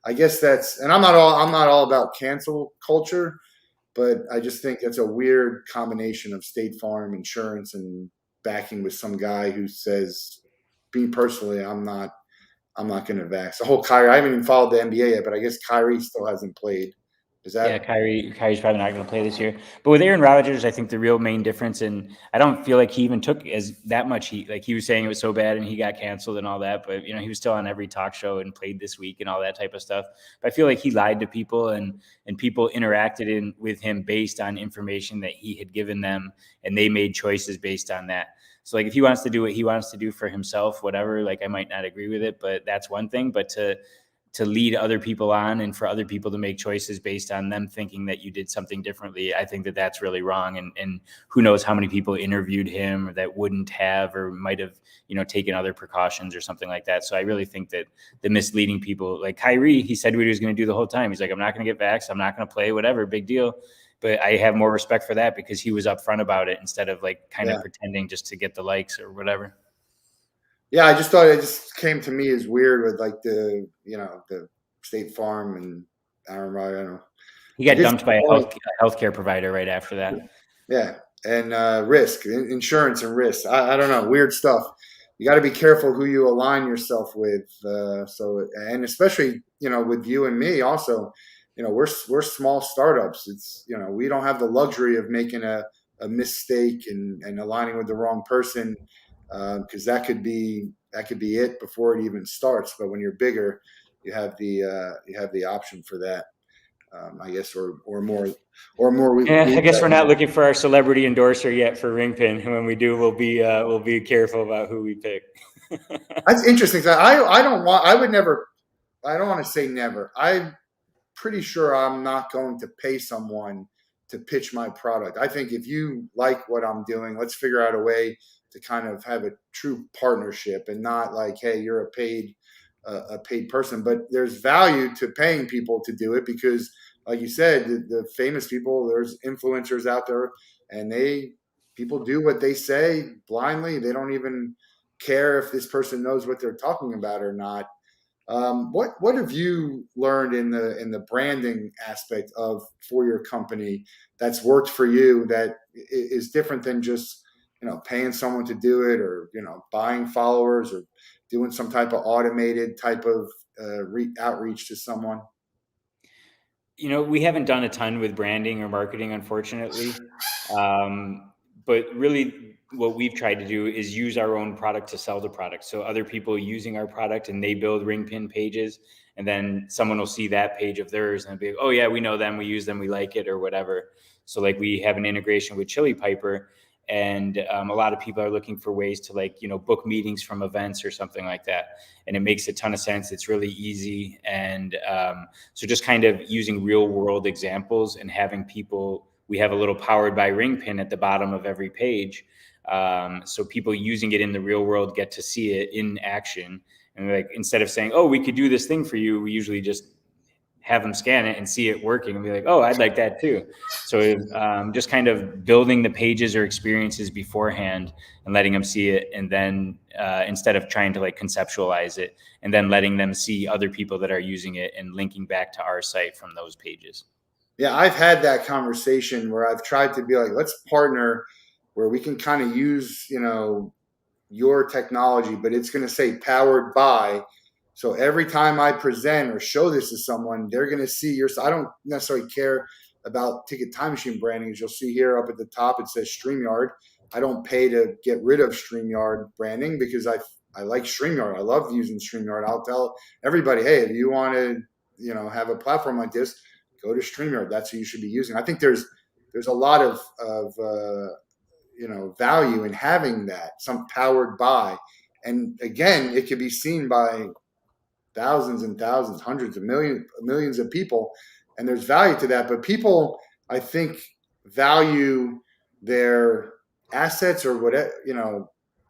I guess that's, and I'm not all about cancel culture, but I just think it's a weird combination of State Farm insurance and backing with some guy who says, me personally, I'm not going to vax. The whole Kyrie, I haven't even followed the NBA yet, but I guess Kyrie still hasn't played. Is Yeah, that? Kyrie's probably not going to play this year. But with Aaron Rodgers, I think the real main difference, and I don't feel like he even took as that much heat. Like, he was saying it was so bad and he got canceled and all that, but he was still on every talk show and played this week and all that type of stuff. But I feel like he lied to people, and people interacted with him based on information that he had given them, and they made choices based on that. So, like, if he wants to do what he wants to do for himself, whatever, like, I might not agree with it, but that's one thing. But to lead other people on, and for other people to make choices based on them thinking that you did something differently, I think that that's really wrong. And who knows how many people interviewed him that wouldn't have, or might have, taken other precautions or something like that. So I really think that the misleading people, like Kyrie, he said what he was going to do the whole time. He's like, I'm not going to get vaxxed. I'm not going to play, whatever, big deal. But I have more respect for that because he was upfront about it, instead of like kind of pretending just to get the likes or whatever. Yeah, I just thought it just came to me as weird with like the State Farm and Aaron Rodgers. I don't know. He got dumped by a healthcare provider right after that. Yeah, and risk, insurance, and risk. I don't know, weird stuff. You got to be careful who you align yourself with. So, and especially with you and me, also, we're small startups. It's we don't have the luxury of making a mistake and aligning with the wrong person, because that could be it before it even starts. But when you're bigger, you have the option for that. I guess, or more. I guess we're not looking for our celebrity endorser yet for Ringpin. When we do, we'll be careful about who we pick. That's interesting. I don't want to say never. I'm pretty sure I'm not going to pay someone to pitch my product. I think if you like what I'm doing, let's figure out a way to kind of have a true partnership, and not like, hey, you're a paid person. But there's value to paying people to do it, because like you said, the famous people, there's influencers out there, and people do what they say blindly. They don't even care if this person knows what they're talking about or not. What have you learned in the branding aspect of for your company that's worked for you that is different than just paying someone to do it, or buying followers, or doing some type of automated type of outreach to someone? We haven't done a ton with branding or marketing, unfortunately. Um, but really, what we've tried to do is use our own product to sell the product. So other people using our product and they build ring pin pages, and then someone will see that page of theirs and be like, oh yeah, we know them, we use them, we like it, or whatever. So like we have an integration with Chili Piper, and a lot of people are looking for ways to book meetings from events or something like that, and it makes a ton of sense. It's really easy, and so just kind of using real world examples and having people, we have a little powered by ring pin at the bottom of every page. So people using it in the real world get to see it in action. And like, instead of saying, oh, we could do this thing for you, we usually just have them scan it and see it working and be like, oh, I'd like that too. So just kind of building the pages or experiences beforehand and letting them see it. And then instead of trying to like conceptualize it, and then letting them see other people that are using it and linking back to our site from those pages. Yeah, I've had that conversation where I've tried to be like, let's partner where we can kind of use, your technology, but it's going to say powered by. So every time I present or show this to someone, they're going to see your. I don't necessarily care about Ticket Time Machine branding. As you'll see here up at the top, it says StreamYard. I don't pay to get rid of StreamYard branding because I like StreamYard. I love using StreamYard. I'll tell everybody, hey, if you want to, have a platform like this, go to StreamYard. That's who you should be using. I think there's a lot of value in having that, some powered by. And again, it could be seen by thousands and thousands, hundreds of millions of people, and there's value to that. But people, I think, value their assets or whatever,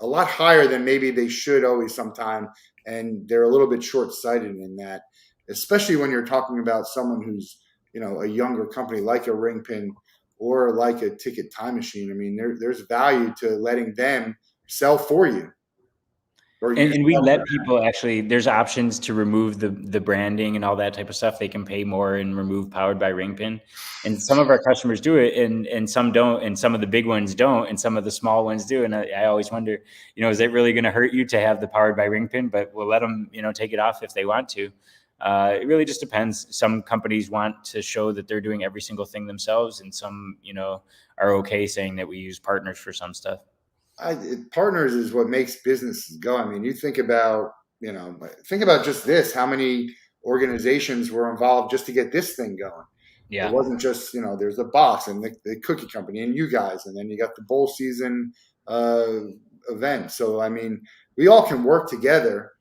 a lot higher than maybe they should always sometime, and they're a little bit short-sighted in that, especially when you're talking about someone who's a younger company like a Ringpin or like a Ticket Time Machine. I mean, there's value to letting them sell for you. And we let people actually, there's options to remove the branding and all that type of stuff. They can pay more and remove powered by Ringpin. And some of our customers do it, and some don't, and some of the big ones don't, and some of the small ones do. And I always wonder, is it really going to hurt you to have the powered by Ringpin? But we'll let them, take it off if they want to. It really just depends. Some companies want to show that they're doing every single thing themselves, and some, are okay saying that we use partners for some stuff. Partners is what makes businesses go. I mean, you think about just this, how many organizations were involved just to get this thing going. Yeah. It wasn't just, there's the box and the cookie company and you guys, and then you got the bowl season event. So, I mean, we all can work together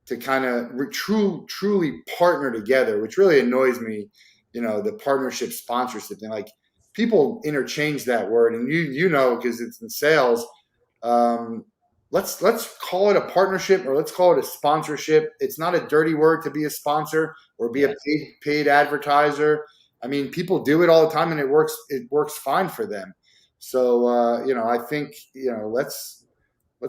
to kind of truly partner together, which really annoys me, the partnership sponsorship thing. Like, people interchange that word, and because it's in sales. Let's call it a partnership, or let's call it a sponsorship. It's not a dirty word to be a sponsor or be a paid advertiser. I mean, people do it all the time, and it works fine for them. So I think let's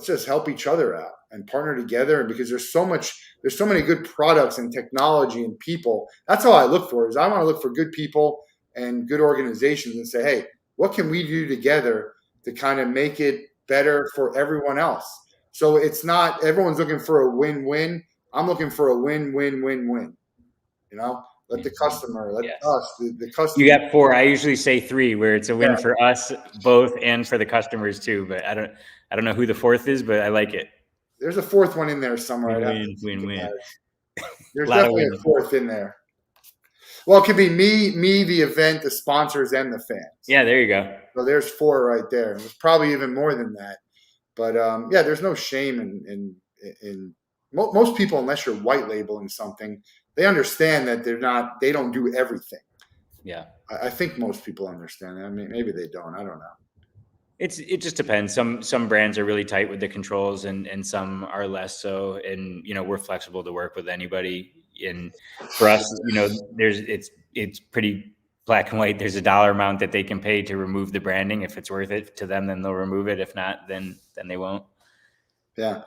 just help each other out and partner together. And because there's so many good products and technology and people. That's all I look for. Is I want to look for good people and good organizations and say, hey, what can we do together to kind of make it better for everyone else? So it's not everyone's looking for a win-win. I'm looking for a win-win-win-win. Let the customer, us, the customer. You got 4. I usually say 3, where it's a win for us both and for the customers too. But I don't know who the 4th is, but I like it. There's a 4th one in there somewhere. Win-win. There's definitely a 4th in there. Well, it could be me, the event, the sponsors, and the fans. Yeah, there you go. So there's 4 right there. There's probably even more than that. But there's no shame in most people, unless you're white labeling something, they understand that they don't do everything. Yeah. I think most people understand that. I mean, maybe they don't. I don't know. It just depends. Some brands are really tight with the controls, and some are less so. And we're flexible to work with anybody. And for us, it's pretty black and white. There's a dollar amount that they can pay to remove the branding. If it's worth it to them, then they'll remove it. If not, then they won't. Yeah.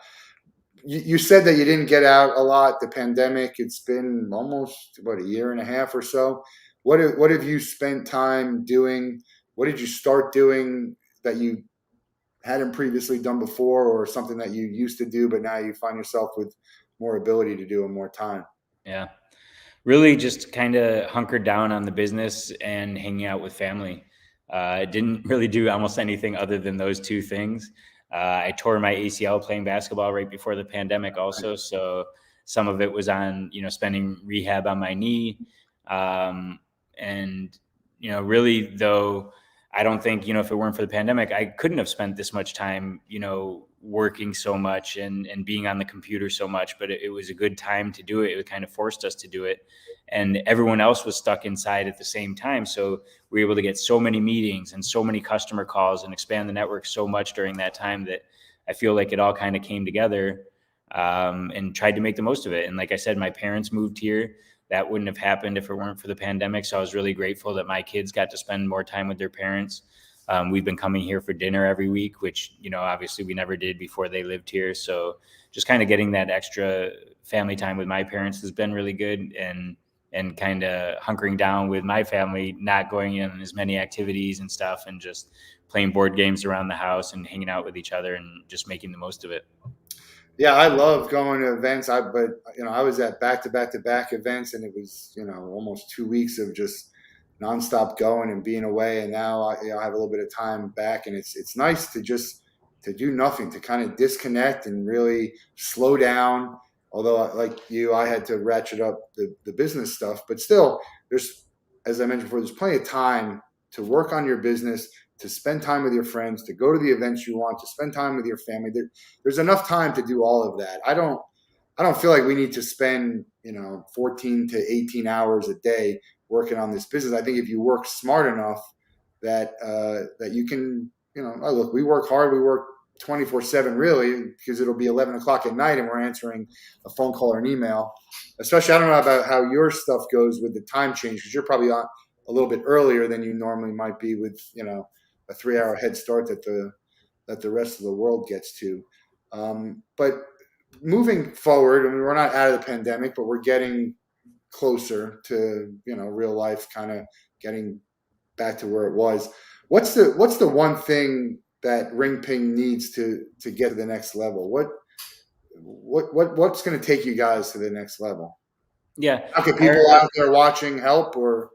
you said that you didn't get out a lot. The pandemic, it's been almost what, a year and a half or so. What have you spent time doing? What did you start doing that you hadn't previously done before, or something that you used to do but now you find yourself with more ability to do and more time? Yeah. Really just kind of hunkered down on the business and hanging out with family. I didn't really do almost anything other than those two things. I tore my ACL playing basketball right before the pandemic also. So some of it was on, spending rehab on my knee. And, really though, I don't think, if it weren't for the pandemic, I couldn't have spent this much time, working so much and being on the computer so much, but it was a good time to do it. It kind of forced us to do it. And everyone else was stuck inside at the same time. So we were able to get so many meetings and so many customer calls and expand the network so much during that time that I feel like it all kind of came together, and tried to make the most of it. And like I said, my parents moved here. That wouldn't have happened if it weren't for the pandemic. So I was really grateful that my kids got to spend more time with their parents. We've been coming here for dinner every week, which, obviously we never did before they lived here. So just kind of getting that extra family time with my parents has been really good, and kind of hunkering down with my family, not going in as many activities and stuff, and just playing board games around the house and hanging out with each other and just making the most of it. Yeah, I love going to events. But I was at back to back to back events, and it was almost 2 weeks of just nonstop going and being away. And now I have a little bit of time back, and it's nice to just to do nothing, to kind of disconnect and really slow down. Although, like you, I had to ratchet up the business stuff, but still, there's, as I mentioned before, there's plenty of time to work on your business, to spend time with your friends, to go to the events you want, to spend time with your family. There's enough time to do all of that. I don't feel like we need to spend 14 to 18 hours a day working on this business. I think if you work smart enough, that you can, oh, look, we work hard. We work 24/7 really, because it'll be 11 o'clock at night and we're answering a phone call or an email. Especially, I don't know about how your stuff goes with the time change, because you're probably on a little bit earlier than you normally might be, with a 3-hour head start that the rest of the world gets to. But moving forward, I mean, we're not out of the pandemic, but we're getting closer to real life, kind of getting back to where it was. What's the one thing that Ring Ping needs to get to the next level? What's going to take you guys to the next level? Yeah. How can people out there watching help? Or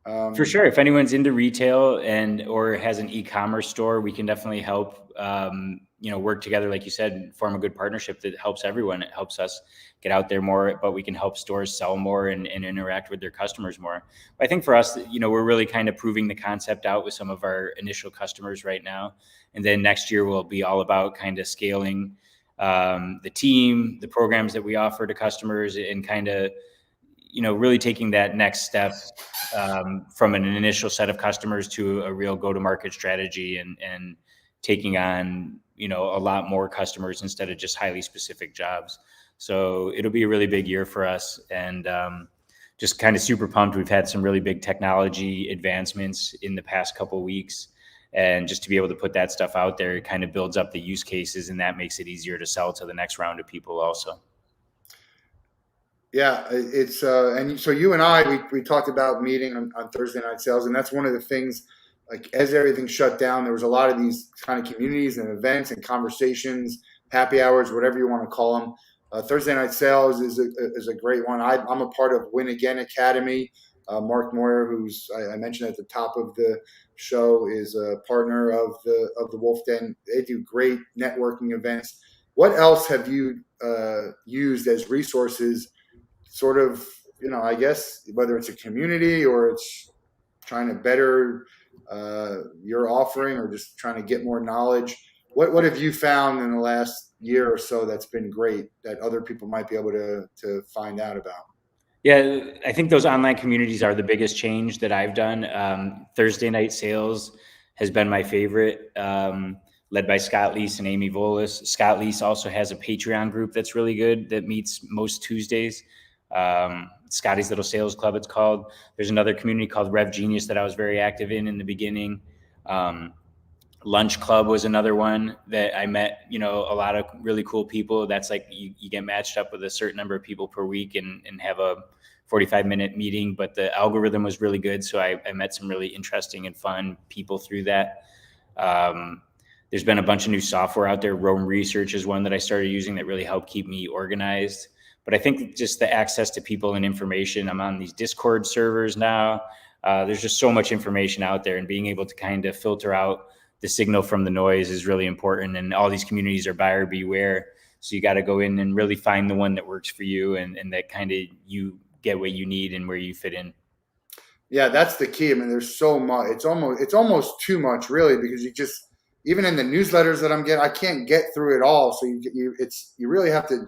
For sure. If anyone's into retail or has an e-commerce store, we can definitely help, work together, like you said, form a good partnership that helps everyone. It helps us get out there more, but we can help stores sell more and interact with their customers more. But I think for us, we're really kind of proving the concept out with some of our initial customers right now. And then next year will be all about kind of scaling the team, the programs that we offer to customers, and kind of, really taking that next step, from an initial set of customers to a real go-to-market strategy, and taking on, a lot more customers instead of just highly specific jobs. So it'll be a really big year for us, and just kind of super pumped. We've had some really big technology advancements in the past couple of weeks, and just to be able to put that stuff out there, it kind of builds up the use cases, and that makes it easier to sell to the next round of people also. Yeah, it's and so you and I, we talked about meeting on Thursday night sales, and that's one of the things. Like, as everything shut down, there was a lot of these kind of communities and events and conversations, happy hours, whatever you want to call them. Thursday night sales is a great one. I'm a part of Win Again Academy. Mark Moyer, who's I mentioned at the top of the show, is a partner of the Wolff Den. They do great networking events. What else have you used as resources? Sort of, I guess, whether it's a community or it's trying to better your offering, or just trying to get more knowledge. What have you found in the last year or so that's been great that other people might be able to find out about? Yeah, I think those online communities are the biggest change that I've done. Thursday night sales has been my favorite, led by Scott Leese and Amy Volis. Scott Leese also has a Patreon group that's really good that meets most Tuesdays. Scotty's Little Sales Club, it's called. There's another community called Rev Genius that I was very active in the beginning. Lunch Club was another one that I met, a lot of really cool people. That's like you get matched up with a certain number of people per week and have a 45-minute meeting. But the algorithm was really good. So I met some really interesting and fun people through that. Um, there's been a bunch of new software out there. Rome Research is one that I started using that really helped keep me organized. But I think just the access to people and information, I'm on these Discord servers now. There's just so much information out there, and being able to kind of filter out the signal from the noise is really important. And all these communities are buyer beware. So you got to go in and really find the one that works for you, and that kind of you get what you need and where you fit in. Yeah, that's the key. I mean, there's so much. It's almost too much, really, because you just even in the newsletters that I'm getting, I can't get through it all. So you really have to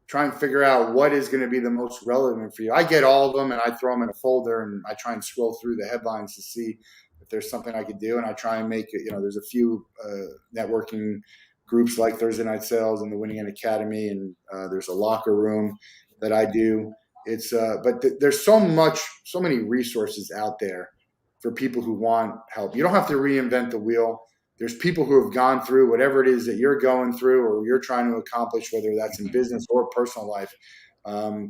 try and figure out what is going to be the most relevant for you. I get all of them and I throw them in a folder and I try and scroll through the headlines to see if there's something I could do. And I try and make it, there's a few networking groups like Thursday Night Sales and the Winning End Academy. And there's a locker room that I do. There's so many resources out there for people who want help. You don't have to reinvent the wheel. There's people who have gone through whatever it is that you're going through or you're trying to accomplish, whether that's in business or personal life.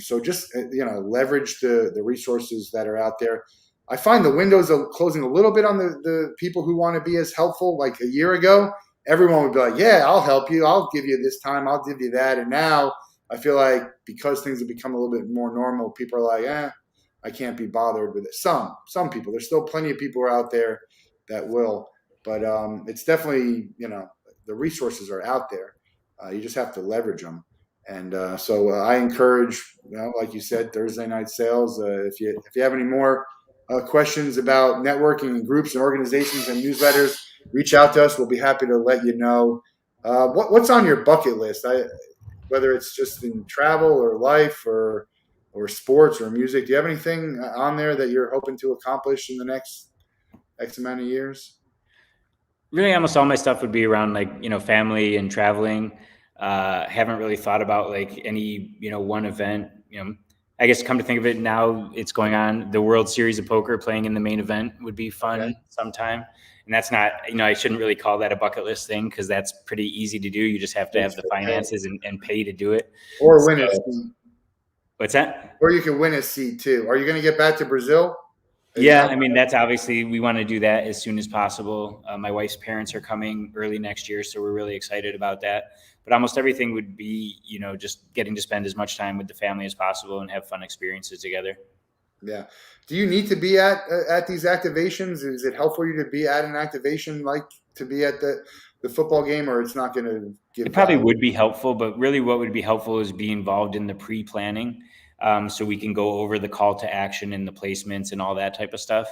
So just leverage the resources that are out there. I find the windows are closing a little bit on the people who want to be as helpful. Like a year ago, everyone would be like, yeah, I'll help you. I'll give you this time. I'll give you that. And now I feel like because things have become a little bit more normal, people are like, I can't be bothered with it. Some people, there's still plenty of people out there that will, but it's definitely, the resources are out there. You just have to leverage them. And so I encourage, like you said, Thursday Night Sales. If you have any more questions about networking and groups and organizations and newsletters, reach out to us. We'll be happy to let you know. What's on your bucket list? Whether it's just in travel or life or sports or music, do you have anything on there that you're hoping to accomplish in the next X amount of years? Really, almost all my stuff would be around like, family and traveling. Haven't really thought about like any, one event. I guess come to think of it, now it's going on. The World Series of Poker, playing in the main event would be fun Okay. sometime. And that's not, I shouldn't really call that a bucket list thing, because that's pretty easy to do. You just have to have the finances and pay to do it. Or win a So, seat. what's that? Or you can win a seat too. Are you going to get back to Brazil? Yeah, I mean, that's obviously, we want to do that as soon as possible. My wife's parents are coming early next year, so we're really excited about that. But almost everything would be, just getting to spend as much time with the family as possible and have fun experiences together. Yeah. Do you need to be at these activations? Is it helpful for you to be at an activation, like to be at the football game, or it's not going to give It probably value? would be helpful, but really what would be helpful is be involved in the pre-planning, so we can go over the call to action and the placements and all that type of stuff.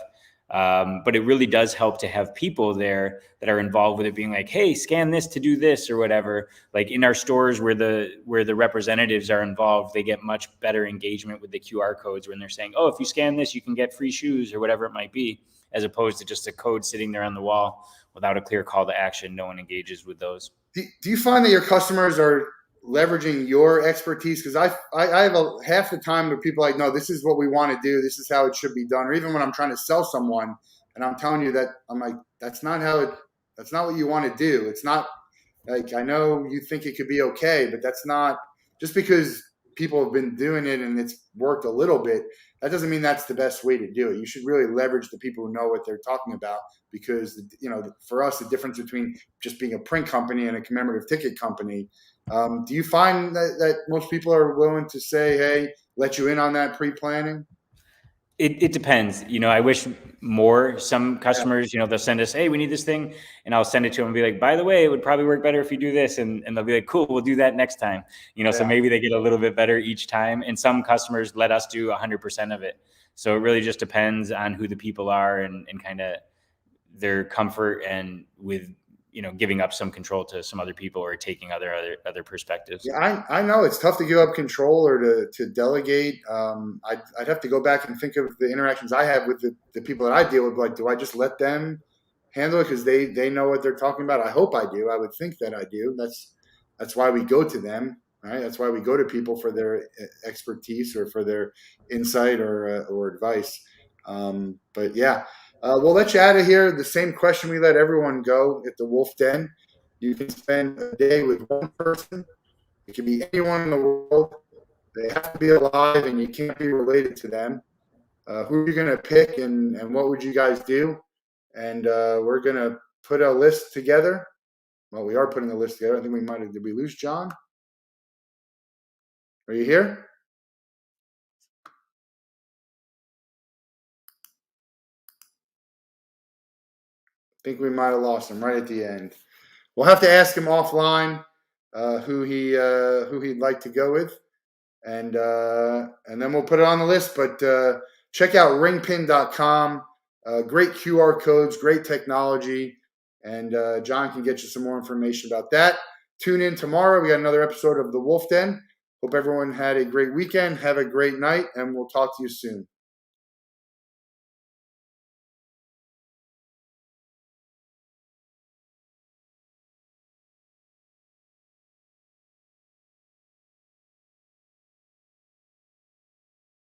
But it really does help to have people there that are involved with it, being like, hey, scan this to do this or whatever. Like in our stores where the representatives are involved, they get much better engagement with the QR codes when they're saying, oh, if you scan this, you can get free shoes or whatever it might be, as opposed to just a code sitting there on the wall without a clear call to action. No one engages with those. Do you find that your customers are leveraging your expertise? Because I have half the time where people are like, no, this is what we want to do. This is how it should be done. Or even when I'm trying to sell someone and I'm telling you that, I'm like, that's not what you want to do. It's not like, I know you think it could be okay, but that's not just because people have been doing it and it's worked a little bit. That doesn't mean that's the best way to do it. You should really leverage the people who know what they're talking about, because, for us, the difference between just being a print company and a commemorative ticket company. Do you find that most people are willing to say, hey, let you in on that pre-planning? It depends. I wish more. Some customers, they'll send us, hey, we need this thing. And I'll send it to them and be like, by the way, it would probably work better if you do this. And they'll be like, cool, we'll do that next time. So Yeah. maybe they get a little bit better each time. And some customers let us do 100% of it. So it really just depends on who the people are and kind of their comfort, and with, giving up some control to some other people or taking other perspectives. Yeah, I know it's tough to give up control or to delegate. I'd have to go back and think of the interactions I have with the people that I deal with. Like, do I just let them handle it because they know what they're talking about? I hope I do. I would think that I do. That's why we go to them, right? That's why we go to people for their expertise or for their insight or advice. But yeah, We'll let you out of here. The same question we let everyone go at the Wolff Den. You can spend a day with one person. It can be anyone in the world. They have to be alive, and you can't be related to them. Who are you going to pick, and what would you guys do? And we're going to put a list together. Well, we are putting a list together. I think we might have. Did we lose Jon? Are you here? I think we might have lost him right at the end. We'll have to ask him offline who he'd like to go with, and then we'll put it on the list. But check out ringpin.com. Great QR codes, great technology, and Jon can get you some more information about that. Tune in tomorrow. We got another episode of the Wolff Den. Hope everyone had a great weekend. Have a great night, and we'll talk to you soon.